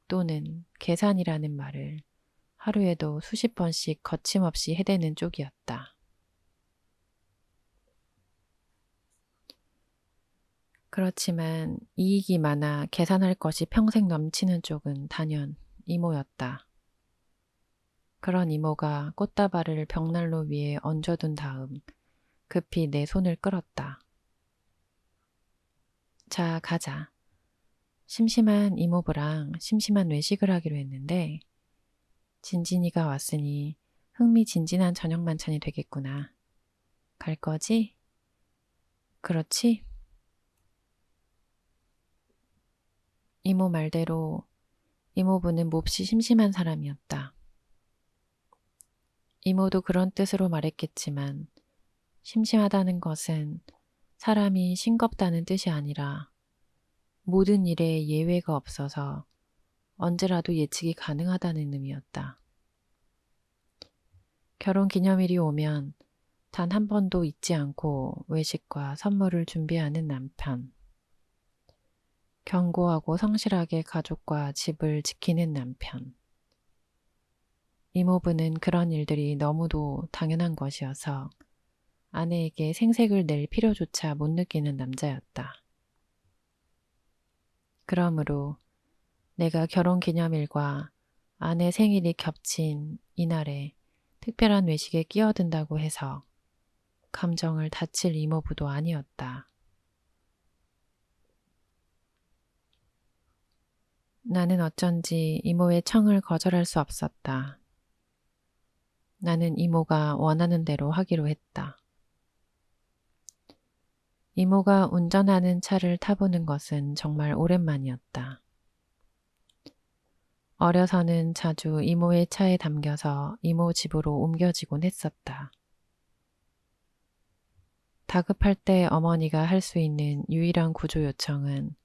또는 계산이라는 말을 하루에도 수십 번씩 거침없이 해대는 쪽이었다. 그렇지만 이익이 많아 계산할 것이 평생 넘치는 쪽은 단연 이모였다. 그런 이모가 꽃다발을 벽난로 위에 얹어둔 다음 급히 내 손을 끌었다. 자, 가자. 심심한 이모부랑 심심한 외식을 하기로 했는데 진진이가 왔으니 흥미진진한 저녁 만찬이 되겠구나. 갈 거지? 그렇지? 이모 말대로 이모부는 몹시 심심한 사람이었다. 이모도 그런 뜻으로 말했겠지만 심심하다는 것은 사람이 싱겁다는 뜻이 아니라 모든 일에 예외가 없어서 언제라도 예측이 가능하다는 의미였다. 결혼 기념일이 오면 단 한 번도 잊지 않고 외식과 선물을 준비하는 남편. 견고하고 성실하게 가족과 집을 지키는 남편. 이모부는 그런 일들이 너무도 당연한 것이어서 아내에게 생색을 낼 필요조차 못 느끼는 남자였다. 그러므로 내가 결혼 기념일과 아내 생일이 겹친 이날에 특별한 외식에 끼어든다고 해서 감정을 다칠 이모부도 아니었다. 나는 어쩐지 이모의 청을 거절할 수 없었다. 나는 이모가 원하는 대로 하기로 했다. 이모가 운전하는 차를 타보는 것은 정말 오랜만이었다. 어려서는 자주 이모의 차에 담겨서 이모 집으로 옮겨지곤 했었다. 다급할 때 어머니가 할 수 있는 유일한 구조 요청은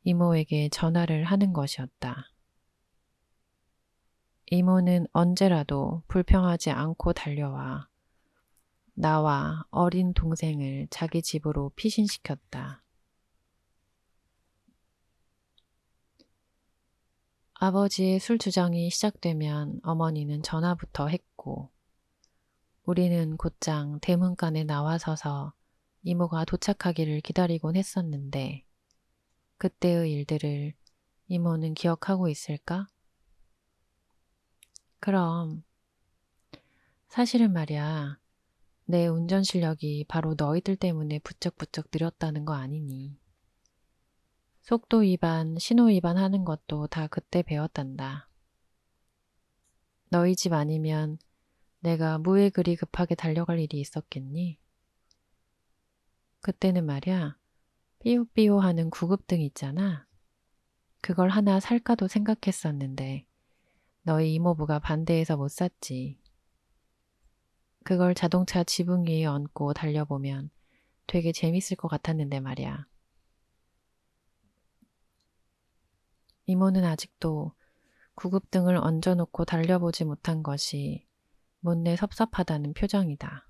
이모에게 전화를 하는 것이었다. 이모는 언제라도 불평하지 않고 달려와 나와 어린 동생을 자기 집으로 피신시켰다. 아버지의 술 주정이 시작되면 어머니는 전화부터 했고 우리는 곧장 대문간에 나와서서 이모가 도착하기를 기다리곤 했었는데 그때의 일들을 이모는 기억하고 있을까? 그럼 사실은 말이야 내 운전 실력이 바로 너희들 때문에 부쩍부쩍 늘었다는 거 아니니. 속도 위반, 신호 위반하는 것도 다 그때 배웠단다. 너희 집 아니면 내가 뭐에 그리 급하게 달려갈 일이 있었겠니? 그때는 말이야, 삐요삐요 하는 구급등 있잖아. 그걸 하나 살까도 생각했었는데 너희 이모부가 반대해서 못 샀지. 그걸 자동차 지붕 위에 얹고 달려보면 되게 재밌을 것 같았는데 말이야. 이모는 아직도 구급등을 얹어놓고 달려보지 못한 것이 못내 섭섭하다는 표정이다.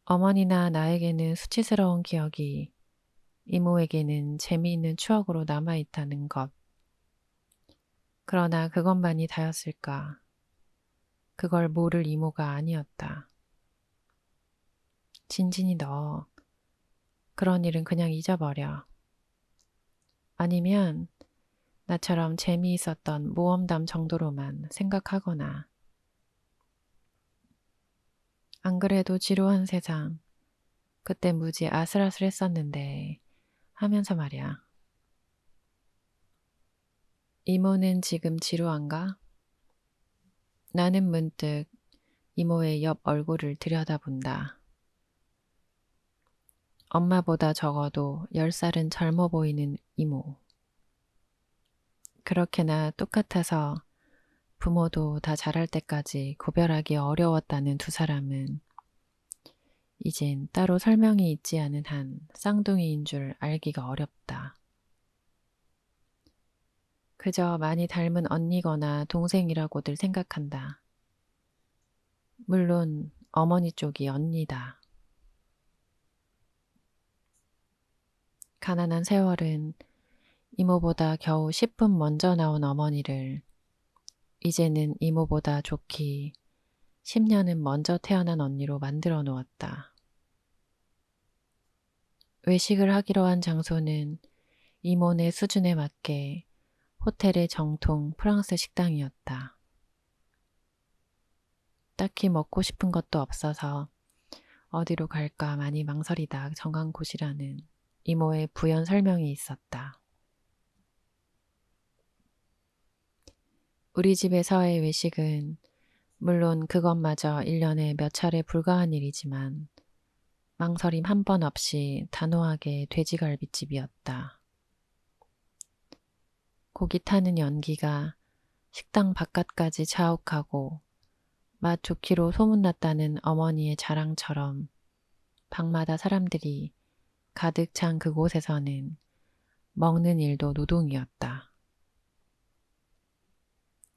어머니나 나에게는 수치스러운 기억이 이모에게는 재미있는 추억으로 남아있다는 것. 그러나 그것만이 다였을까? 그걸 모를 이모가 아니었다. 진진이 너 그런 일은 그냥 잊어버려. 아니면 나처럼 재미있었던 모험담 정도로만 생각하거나 안 그래도 지루한 세상 그때 무지 아슬아슬했었는데 하면서 말이야. 이모는 지금 지루한가? 나는 문득 이모의 옆 얼굴을 들여다본다. 엄마보다 적어도 10살은 젊어 보이는 이모. 그렇게나 똑같아서 부모도 다 자랄 때까지 구별하기 어려웠다는 두 사람은 이젠 따로 설명이 있지 않은 한 쌍둥이인 줄 알기가 어렵다. 그저 많이 닮은 언니거나 동생이라고들 생각한다. 물론 어머니 쪽이 언니다. 가난한 세월은 이모보다 겨우 10분 먼저 나온 어머니를 이제는 이모보다 좋기 10년은 먼저 태어난 언니로 만들어 놓았다. 외식을 하기로 한 장소는 이모네 수준에 맞게 호텔의 정통 프랑스 식당이었다. 딱히 먹고 싶은 것도 없어서 어디로 갈까 많이 망설이다 정한 곳이라는 이모의 부연 설명이 있었다. 우리 집에서의 외식은 물론 그것마저 1년에 몇 차례 불가한 일이지만 망설임 한 번 없이 단호하게 돼지갈비집이었다. 고기 타는 연기가 식당 바깥까지 자욱하고 맛 좋기로 소문났다는 어머니의 자랑처럼 방마다 사람들이 가득 찬 그곳에서는 먹는 일도 노동이었다.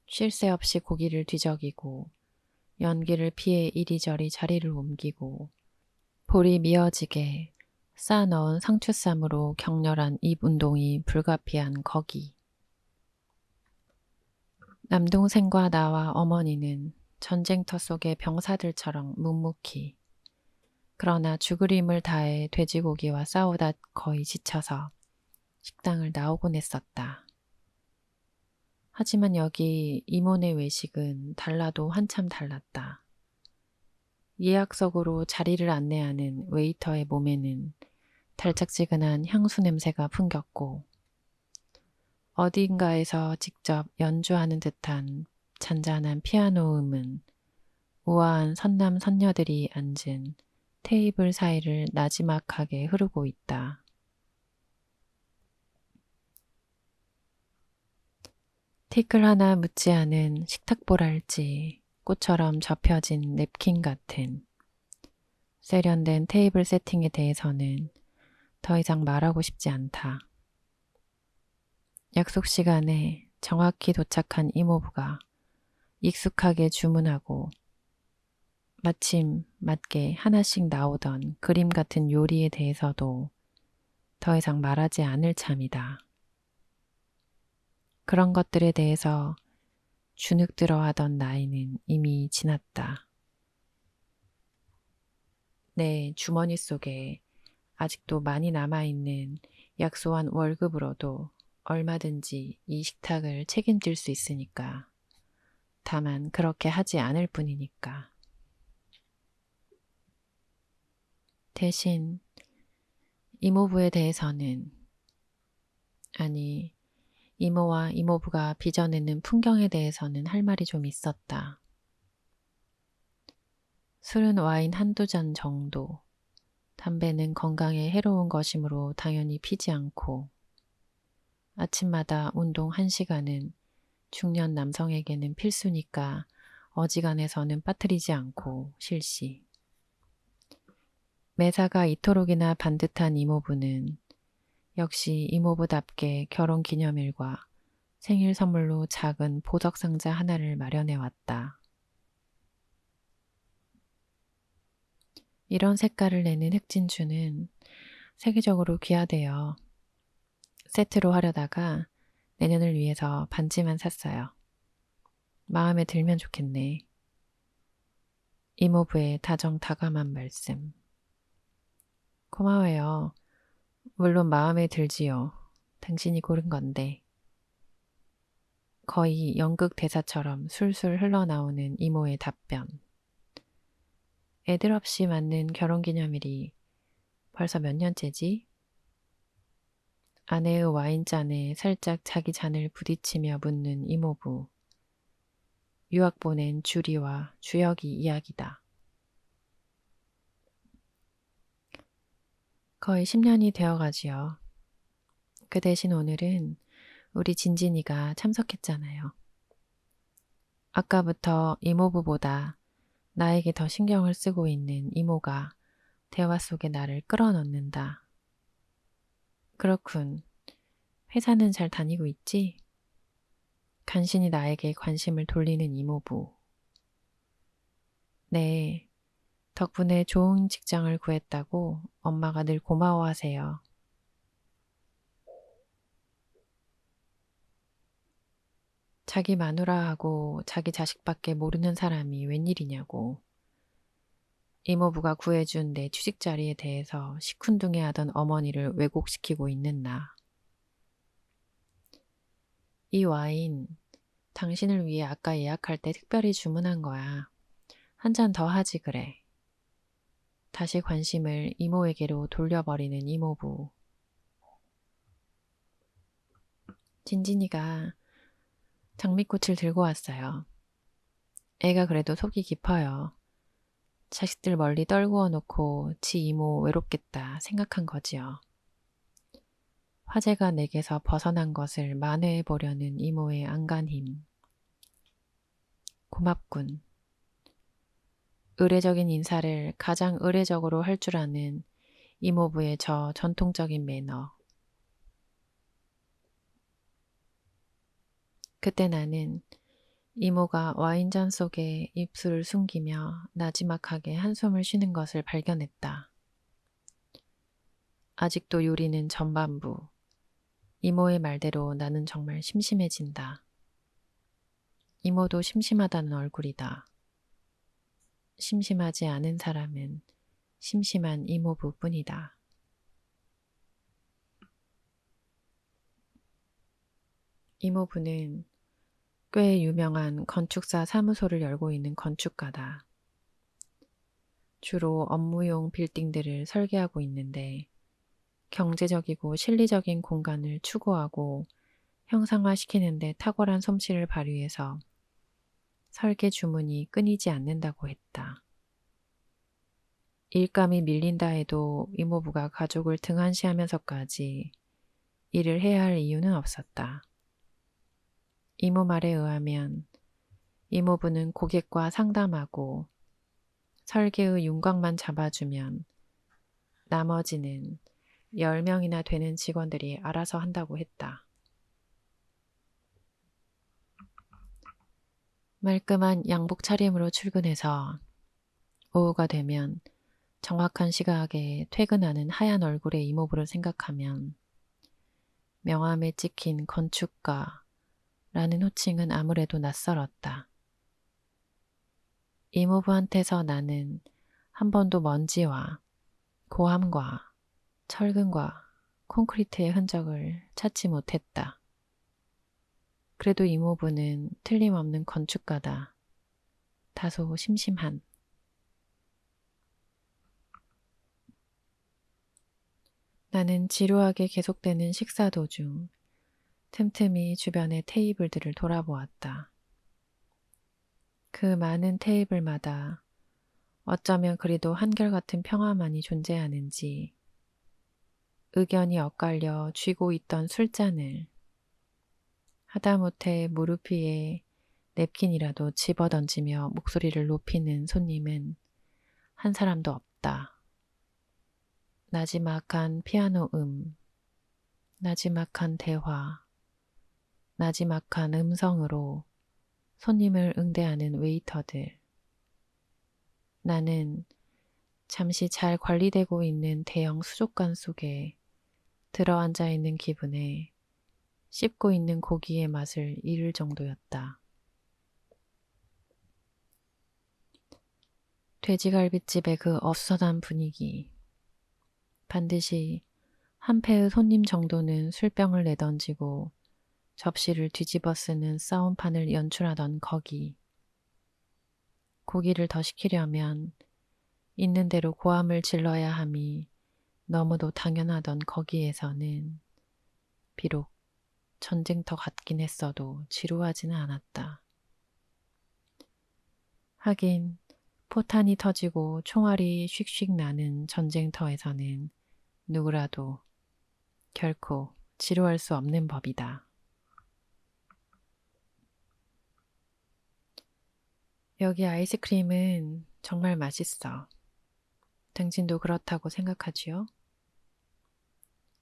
쉴 새 없이 고기를 뒤적이고 연기를 피해 이리저리 자리를 옮기고 볼이 미어지게 쌓아 넣은 상추쌈으로 격렬한 입 운동이 불가피한 거기. 남동생과 나와 어머니는 전쟁터 속의 병사들처럼 묵묵히 그러나 죽을 힘을 다해 돼지고기와 싸우다 거의 지쳐서 식당을 나오곤 했었다. 하지만 여기 이모네 외식은 달라도 한참 달랐다. 예약석으로 자리를 안내하는 웨이터의 몸에는 달짝지근한 향수 냄새가 풍겼고 어딘가에서 직접 연주하는 듯한 잔잔한 피아노 음은 우아한 선남 선녀들이 앉은 테이블 사이를 나지막하게 흐르고 있다. 티끌 하나 묻지 않은 식탁보랄지 꽃처럼 접혀진 냅킨 같은 세련된 테이블 세팅에 대해서는 더 이상 말하고 싶지 않다. 약속 시간에 정확히 도착한 이모부가 익숙하게 주문하고 마침 맞게 하나씩 나오던 그림 같은 요리에 대해서도 더 이상 말하지 않을 참이다. 그런 것들에 대해서 주눅들어 하던 나이는 이미 지났다. 내 주머니 속에 아직도 많이 남아있는 약소한 월급으로도 얼마든지 이 식탁을 책임질 수 있으니까. 다만 그렇게 하지 않을 뿐이니까. 대신 이모부에 대해서는 아니 이모와 이모부가 빚어내는 풍경에 대해서는 할 말이 좀 있었다. 술은 와인 한두 잔 정도, 담배는 건강에 해로운 것이므로 당연히 피지 않고 아침마다 운동 1시간은 중년 남성에게는 필수니까 어지간해서는 빠뜨리지 않고 실시. 매사가 이토록이나 반듯한 이모부는 역시 이모부답게 결혼기념일과 생일 선물로 작은 보석상자 하나를 마련해 왔다. 이런 색깔을 내는 흑진주는 세계적으로 귀하대요. 세트로 하려다가 내년을 위해서 반지만 샀어요. 마음에 들면 좋겠네. 이모부의 다정다감한 말씀. 고마워요. 물론 마음에 들지요. 당신이 고른 건데. 거의 연극 대사처럼 술술 흘러나오는 이모의 답변. 애들 없이 맞는 결혼기념일이 벌써 몇 년째지? 아내의 와인잔에 살짝 자기 잔을 부딪히며 묻는 이모부. 유학 보낸 주리와 주혁이 이야기다. 거의 10년이 되어가지요. 그 대신 오늘은 우리 진진이가 참석했잖아요. 아까부터 이모부보다 나에게 더 신경을 쓰고 있는 이모가 대화 속에 나를 끌어넣는다. 그렇군. 회사는 잘 다니고 있지? 간신히 나에게 관심을 돌리는 이모부. 네, 덕분에 좋은 직장을 구했다고 엄마가 늘 고마워하세요. 자기 마누라하고 자기 자식밖에 모르는 사람이 웬일이냐고. 이모부가 구해준 내 취직 자리에 대해서 시큰둥해하던 어머니를 왜곡시키고 있는 나. 이 와인 당신을 위해 아까 예약할 때 특별히 주문한 거야. 한 잔 더 하지 그래. 다시 관심을 이모에게로 돌려버리는 이모부. 진진이가 장미꽃을 들고 왔어요. 애가 그래도 속이 깊어요. 자식들 멀리 떨구어 놓고 지 이모 외롭겠다 생각한 거지요. 화제가 내게서 벗어난 것을 만회해 보려는 이모의 안간힘. 고맙군. 의례적인 인사를 가장 의례적으로 할 줄 아는 이모부의 저 전통적인 매너. 그때 나는 이모가 와인잔 속에 입술을 숨기며 나지막하게 한숨을 쉬는 것을 발견했다. 아직도 요리는 전반부. 이모의 말대로 나는 정말 심심해진다. 이모도 심심하다는 얼굴이다. 심심하지 않은 사람은 심심한 이모부뿐이다. 이모부는 꽤 유명한 건축사 사무소를 열고 있는 건축가다. 주로 업무용 빌딩들을 설계하고 있는데 경제적이고 실리적인 공간을 추구하고 형상화시키는 데 탁월한 솜씨를 발휘해서 설계 주문이 끊이지 않는다고 했다. 일감이 밀린다 해도 이모부가 가족을 등한시하면서까지 일을 해야 할 이유는 없었다. 이모 말에 의하면 이모부는 고객과 상담하고 설계의 윤곽만 잡아주면 나머지는 10명이나 되는 직원들이 알아서 한다고 했다. 말끔한 양복 차림으로 출근해서 오후가 되면 정확한 시각에 퇴근하는 하얀 얼굴의 이모부를 생각하면 명함에 찍힌 건축가라는 호칭은 아무래도 낯설었다. 이모부한테서 나는 한 번도 먼지와 고함과 철근과 콘크리트의 흔적을 찾지 못했다. 그래도 이모부는 틀림없는 건축가다. 다소 심심한. 나는 지루하게 계속되는 식사 도중 틈틈이 주변의 테이블들을 돌아보았다. 그 많은 테이블마다 어쩌면 그리도 한결같은 평화만이 존재하는지 의견이 엇갈려 쥐고 있던 술잔을 하다못해 무릎 위에 냅킨이라도 집어던지며 목소리를 높이는 손님은 한 사람도 없다. 나지막한 피아노 나지막한 대화, 나지막한 음성으로 손님을 응대하는 웨이터들. 나는 잠시 잘 관리되고 있는 대형 수족관 속에 들어앉아 있는 기분에 씹고 있는 고기의 맛을 잃을 정도였다. 돼지갈비집의 그 어수선한 분위기. 반드시 한 패의 손님 정도는 술병을 내던지고 접시를 뒤집어 쓰는 싸움판을 연출하던 거기. 고기를 더 시키려면 있는 대로 고함을 질러야 함이 너무도 당연하던 거기에서는 비록 전쟁터 같긴 했어도 지루하지는 않았다. 하긴 포탄이 터지고 총알이 휙휙 나는 전쟁터에서는 누구라도 결코 지루할 수 없는 법이다. 여기 아이스크림은 정말 맛있어. 당신도 그렇다고 생각하지요?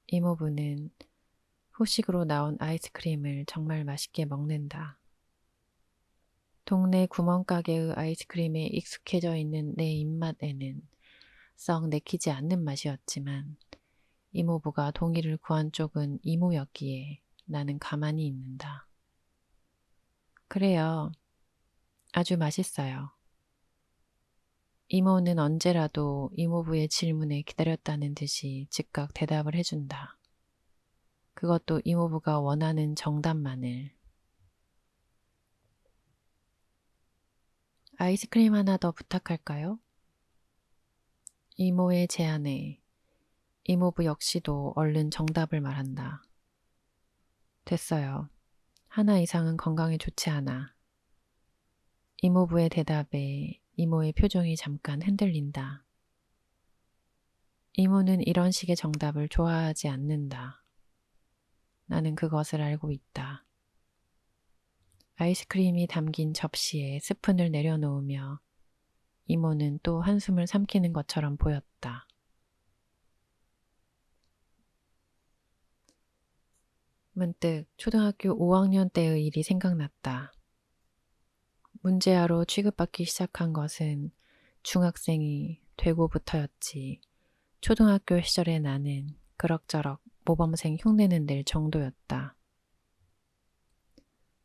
이모부는 후식으로 나온 아이스크림을 정말 맛있게 먹는다. 동네 구멍가게의 아이스크림에 익숙해져 있는 내 입맛에는 썩 내키지 않는 맛이었지만 이모부가 동의를 구한 쪽은 이모였기에 나는 가만히 있는다. 그래요. 아주 맛있어요. 이모는 언제라도 이모부의 질문에 기다렸다는 듯이 즉각 대답을 해준다. 그것도 이모부가 원하는 정답만을. 아이스크림 하나 더 부탁할까요? 이모의 제안에 이모부 역시도 얼른 정답을 말한다. 됐어요. 하나 이상은 건강에 좋지 않아. 이모부의 대답에 이모의 표정이 잠깐 흔들린다. 이모는 이런 식의 정답을 좋아하지 않는다. 나는 그것을 알고 있다. 아이스크림이 담긴 접시에 스푼을 내려놓으며 이모는 또 한숨을 삼키는 것처럼 보였다. 문득 초등학교 5학년 때의 일이 생각났다. 문제아로 취급받기 시작한 것은 중학생이 되고부터였지. 초등학교 시절의 나는 그럭저럭 모범생 흉내는 낼 정도였다.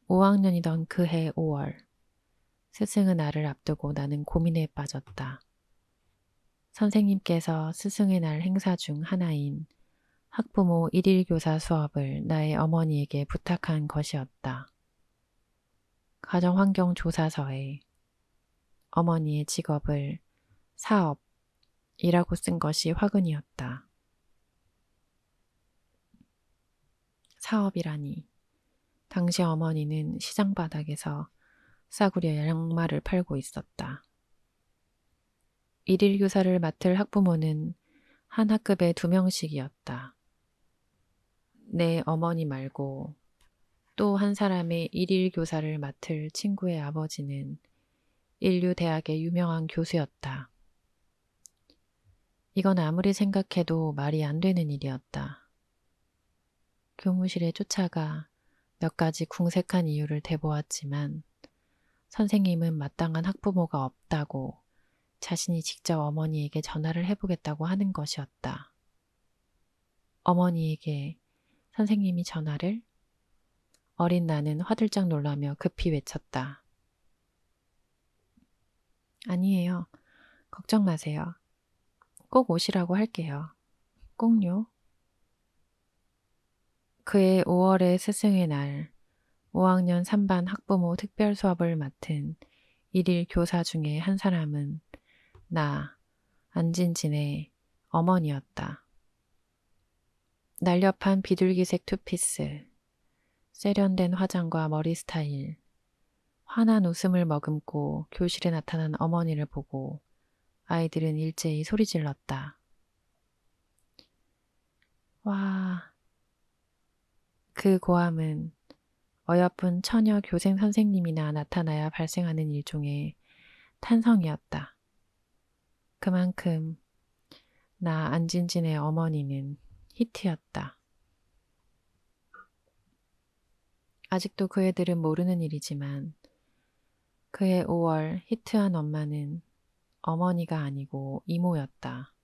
5학년이던 그해 5월, 스승의 날을 앞두고 나는 고민에 빠졌다. 선생님께서 스승의 날 행사 중 하나인 학부모 일일 교사 수업을 나의 어머니에게 부탁한 것이었다. 가정환경조사서에 어머니의 직업을 사업이라고 쓴 것이 화근이었다. 사업이라니. 당시 어머니는 시장 바닥에서 싸구려 양말을 팔고 있었다. 일일 교사를 맡을 학부모는 한 학급에 2명씩이었다. 내 어머니 말고 또 한 사람의 일일 교사를 맡을 친구의 아버지는 인류 대학의 유명한 교수였다. 이건 아무리 생각해도 말이 안 되는 일이었다. 교무실에 쫓아가 몇 가지 궁색한 이유를 대보았지만 선생님은 마땅한 학부모가 없다고 자신이 직접 어머니에게 전화를 해보겠다고 하는 것이었다. 어머니에게 선생님이 전화를? 어린 나는 화들짝 놀라며 급히 외쳤다. 아니에요. 걱정 마세요. 꼭 오시라고 할게요. 꼭요. 그해 5월의 스승의 날, 5학년 3반 학부모 특별 수업을 맡은 일일 교사 중에 한 사람은 나, 안진진의 어머니였다. 날렵한 비둘기색 투피스, 세련된 화장과 머리 스타일, 환한 웃음을 머금고 교실에 나타난 어머니를 보고 아이들은 일제히 소리 질렀다. 와, 그 고함은 어여쁜 처녀 교생 선생님이나 나타나야 발생하는 일종의 탄성이었다. 그만큼 나 안진진의 어머니는 히트였다. 아직도 그 애들은 모르는 일이지만 그해 5월 히트한 엄마는 어머니가 아니고 이모였다.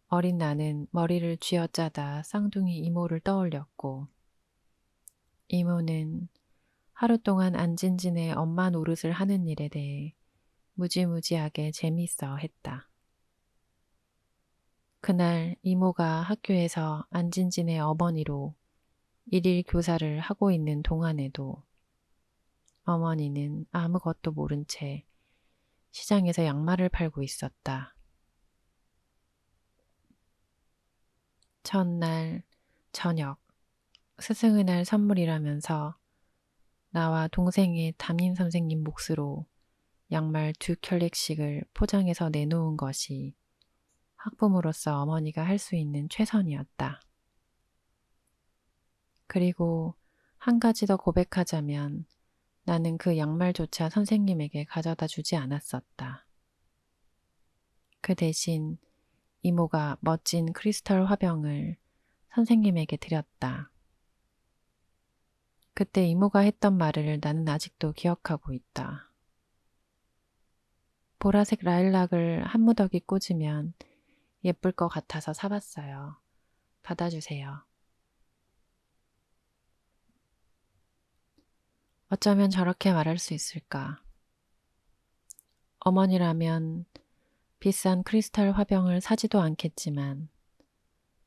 어린 나는 머리를 쥐어짜다 쌍둥이 이모를 떠올렸고 이모는 하루 동안 안진진의 엄마 노릇을 하는 일에 대해 무지무지하게 재미있어 했다. 그날 이모가 학교에서 안진진의 어머니로 일일 교사를 하고 있는 동안에도 어머니는 아무것도 모른 채 시장에서 양말을 팔고 있었다. 첫날 저녁 스승의 날 선물이라면서 나와 동생의 담임 선생님 몫으로 양말 2켤레씩을 포장해서 내놓은 것이 학부모로서 어머니가 할 수 있는 최선이었다. 그리고 한 가지 더 고백하자면 나는 그 양말조차 선생님에게 가져다 주지 않았었다. 그 대신 이모가 멋진 크리스털 화병을 선생님에게 드렸다. 그때 이모가 했던 말을 나는 아직도 기억하고 있다. 보라색 라일락을 한 무더기 꽂으면 예쁠 것 같아서 사봤어요. 받아주세요. 어쩌면 저렇게 말할 수 있을까? 어머니라면 비싼 크리스탈 화병을 사지도 않겠지만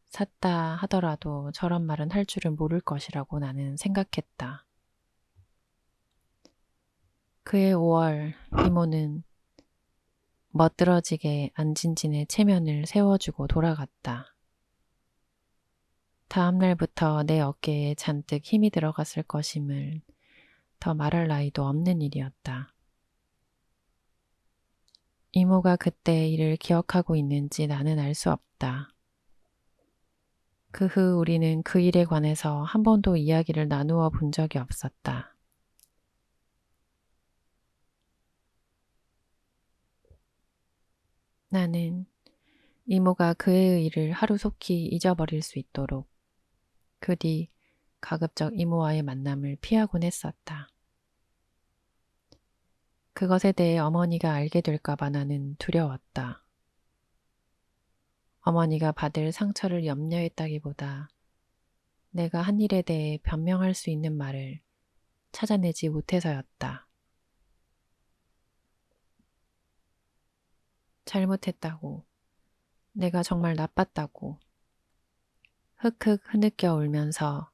샀다 하더라도 저런 말은 할 줄은 모를 것이라고 나는 생각했다. 그해 5월 이모는 멋들어지게 안진진의 체면을 세워주고 돌아갔다. 다음 날부터 내 어깨에 잔뜩 힘이 들어갔을 것임을 더 말할 나위도 없는 일이었다. 이모가 그때 일을 기억하고 있는지 나는 알 수 없다. 그 후 우리는 그 일에 관해서 한 번도 이야기를 나누어 본 적이 없었다. 나는 이모가 그의 일을 하루속히 잊어버릴 수 있도록 그 뒤 가급적 이모와의 만남을 피하곤 했었다. 그것에 대해 어머니가 알게 될까봐 나는 두려웠다. 어머니가 받을 상처를 염려했다기보다 내가 한 일에 대해 변명할 수 있는 말을 찾아내지 못해서였다. 잘못했다고, 내가 정말 나빴다고, 흑흑 흐느껴 울면서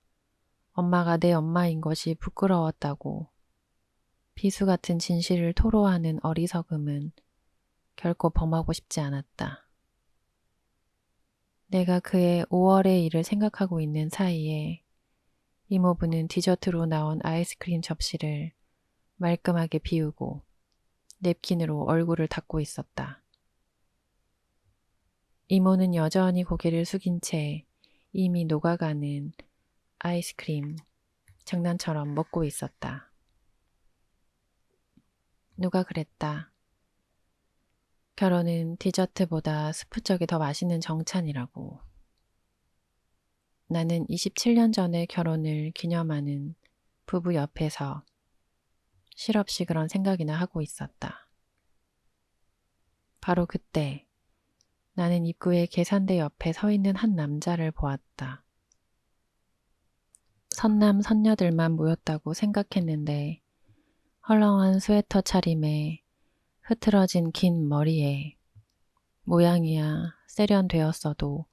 엄마가 내 엄마인 것이 부끄러웠다고 비수 같은 진실을 토로하는 어리석음은 결코 범하고 싶지 않았다. 내가 그의 5월의 일을 생각하고 있는 사이에 이모부는 디저트로 나온 아이스크림 접시를 말끔하게 비우고 냅킨으로 얼굴을 닦고 있었다. 이모는 여전히 고개를 숙인 채 이미 녹아가는 아이스크림 장난처럼 먹고 있었다. 누가 그랬다. 결혼은 디저트보다 스프 쪽이 더 맛있는 정찬이라고. 나는 27년 전에 결혼을 기념하는 부부 옆에서 실없이 그런 생각이나 하고 있었다. 바로 그때 나는 입구의 계산대 옆에 서 있는 한 남자를 보았다. 선남 선녀들만 모였다고 생각했는데 헐렁한 스웨터 차림에 흐트러진 긴 머리에 모양이야 세련되었어도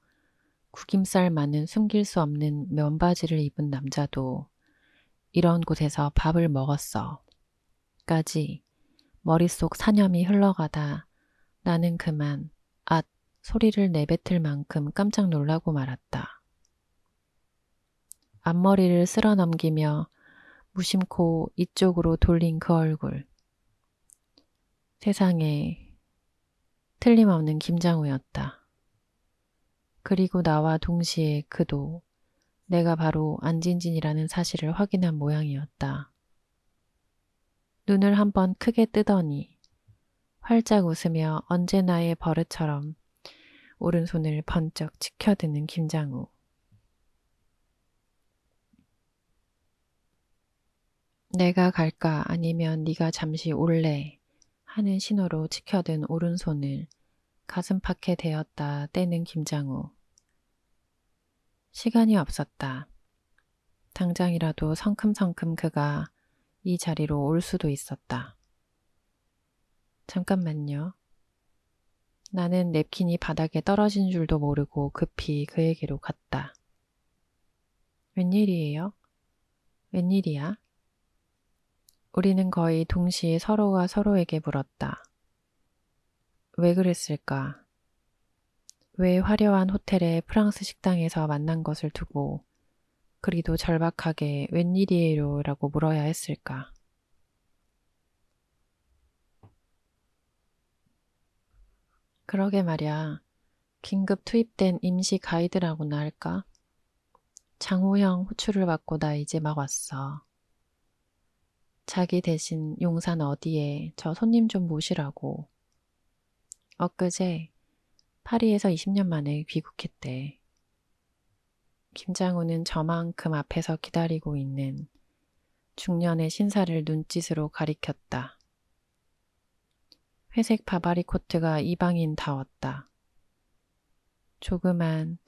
구김살만은 숨길 수 없는 면바지를 입은 남자도 이런 곳에서 밥을 먹었어. 까지 머릿속 사념이 흘러가다 나는 그만 앗 소리를 내뱉을 만큼 깜짝 놀라고 말았다. 앞머리를 쓸어 넘기며 무심코 이쪽으로 돌린 그 얼굴. 세상에 틀림없는 김장우였다. 그리고 나와 동시에 그도 내가 바로 안진진이라는 사실을 확인한 모양이었다. 눈을 한번 크게 뜨더니 활짝 웃으며 언제나의 버릇처럼 오른손을 번쩍 치켜드는 김장우. 내가 갈까 아니면 네가 잠시 올래 하는 신호로 치켜든 오른손을 가슴팍에 대었다 떼는 김장우. 시간이 없었다. 당장이라도 성큼성큼 그가 이 자리로 올 수도 있었다. 잠깐만요. 나는 냅킨이 바닥에 떨어진 줄도 모르고 급히 그에게로 갔다. 웬일이에요? 웬일이야? 우리는 거의 동시에 서로가 서로에게 물었다. 왜 그랬을까? 왜 화려한 호텔의 프랑스 식당에서 만난 것을 두고 그리도 절박하게 웬일이에요? 라고 물어야 했을까? 그러게 말야, 긴급 투입된 임시 가이드라고나 할까? 장호형 호출을 받고 나 이제 막 왔어. 자기 대신 용산 어디에 저 손님 좀 모시라고. 엊그제 파리에서 20년 만에 귀국했대. 김장우는 저만큼 앞에서 기다리고 있는 중년의 신사를 눈짓으로 가리켰다. 회색 바바리 코트가 이방인다웠다. 조그만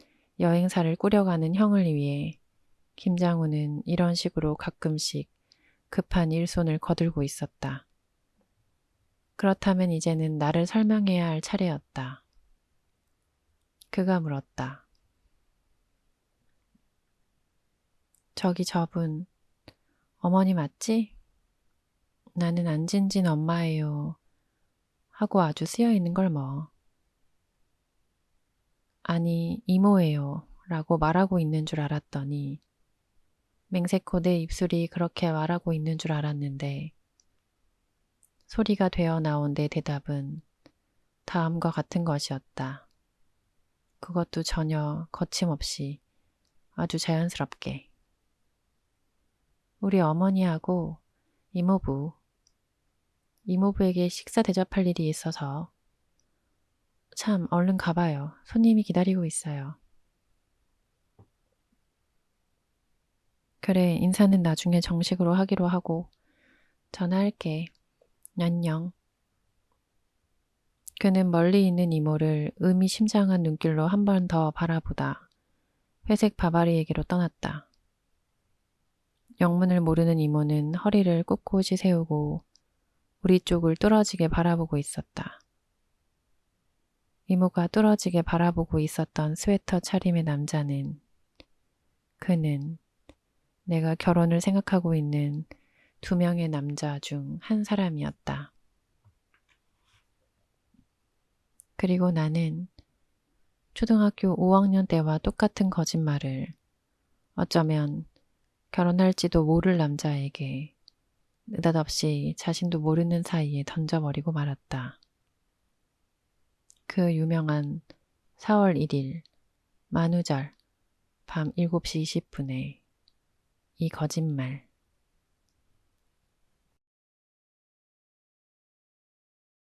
여행사를 꾸려가는 형을 위해 김장우는 이런 식으로 가끔씩 급한 일손을 거들고 있었다. 그렇다면 이제는 나를 설명해야 할 차례였다. 그가 물었다. 저기 저분, 어머니 맞지? 나는 안진진 엄마예요. 하고 아주 쓰여있는 걸 뭐. 아니, 이모예요. 라고 말하고 있는 줄 알았더니 맹세코 내 입술이 그렇게 말하고 있는 줄 알았는데 소리가 되어 나온 내 대답은 다음과 같은 것이었다. 그것도 전혀 거침없이 아주 자연스럽게. 우리 어머니하고 이모부에게 식사 대접할 일이 있어서 참 얼른 가봐요. 손님이 기다리고 있어요. 그래, 인사는 나중에 정식으로 하기로 하고 전화할게. 안녕. 그는 멀리 있는 이모를 의미심장한 눈길로 한 번 더 바라보다 회색 바바리에게로 떠났다. 영문을 모르는 이모는 허리를 꿋꿋이 세우고 우리 쪽을 뚫어지게 바라보고 있었다. 이모가 뚫어지게 바라보고 있었던 스웨터 차림의 남자는 그는 내가 결혼을 생각하고 있는 2명의 남자 중 한 사람이었다. 그리고 나는 초등학교 5학년 때와 똑같은 거짓말을 어쩌면 결혼할지도 모를 남자에게 느닷없이 자신도 모르는 사이에 던져버리고 말았다. 그 유명한 4월 1일 만우절 밤 7시 20분에 이 거짓말.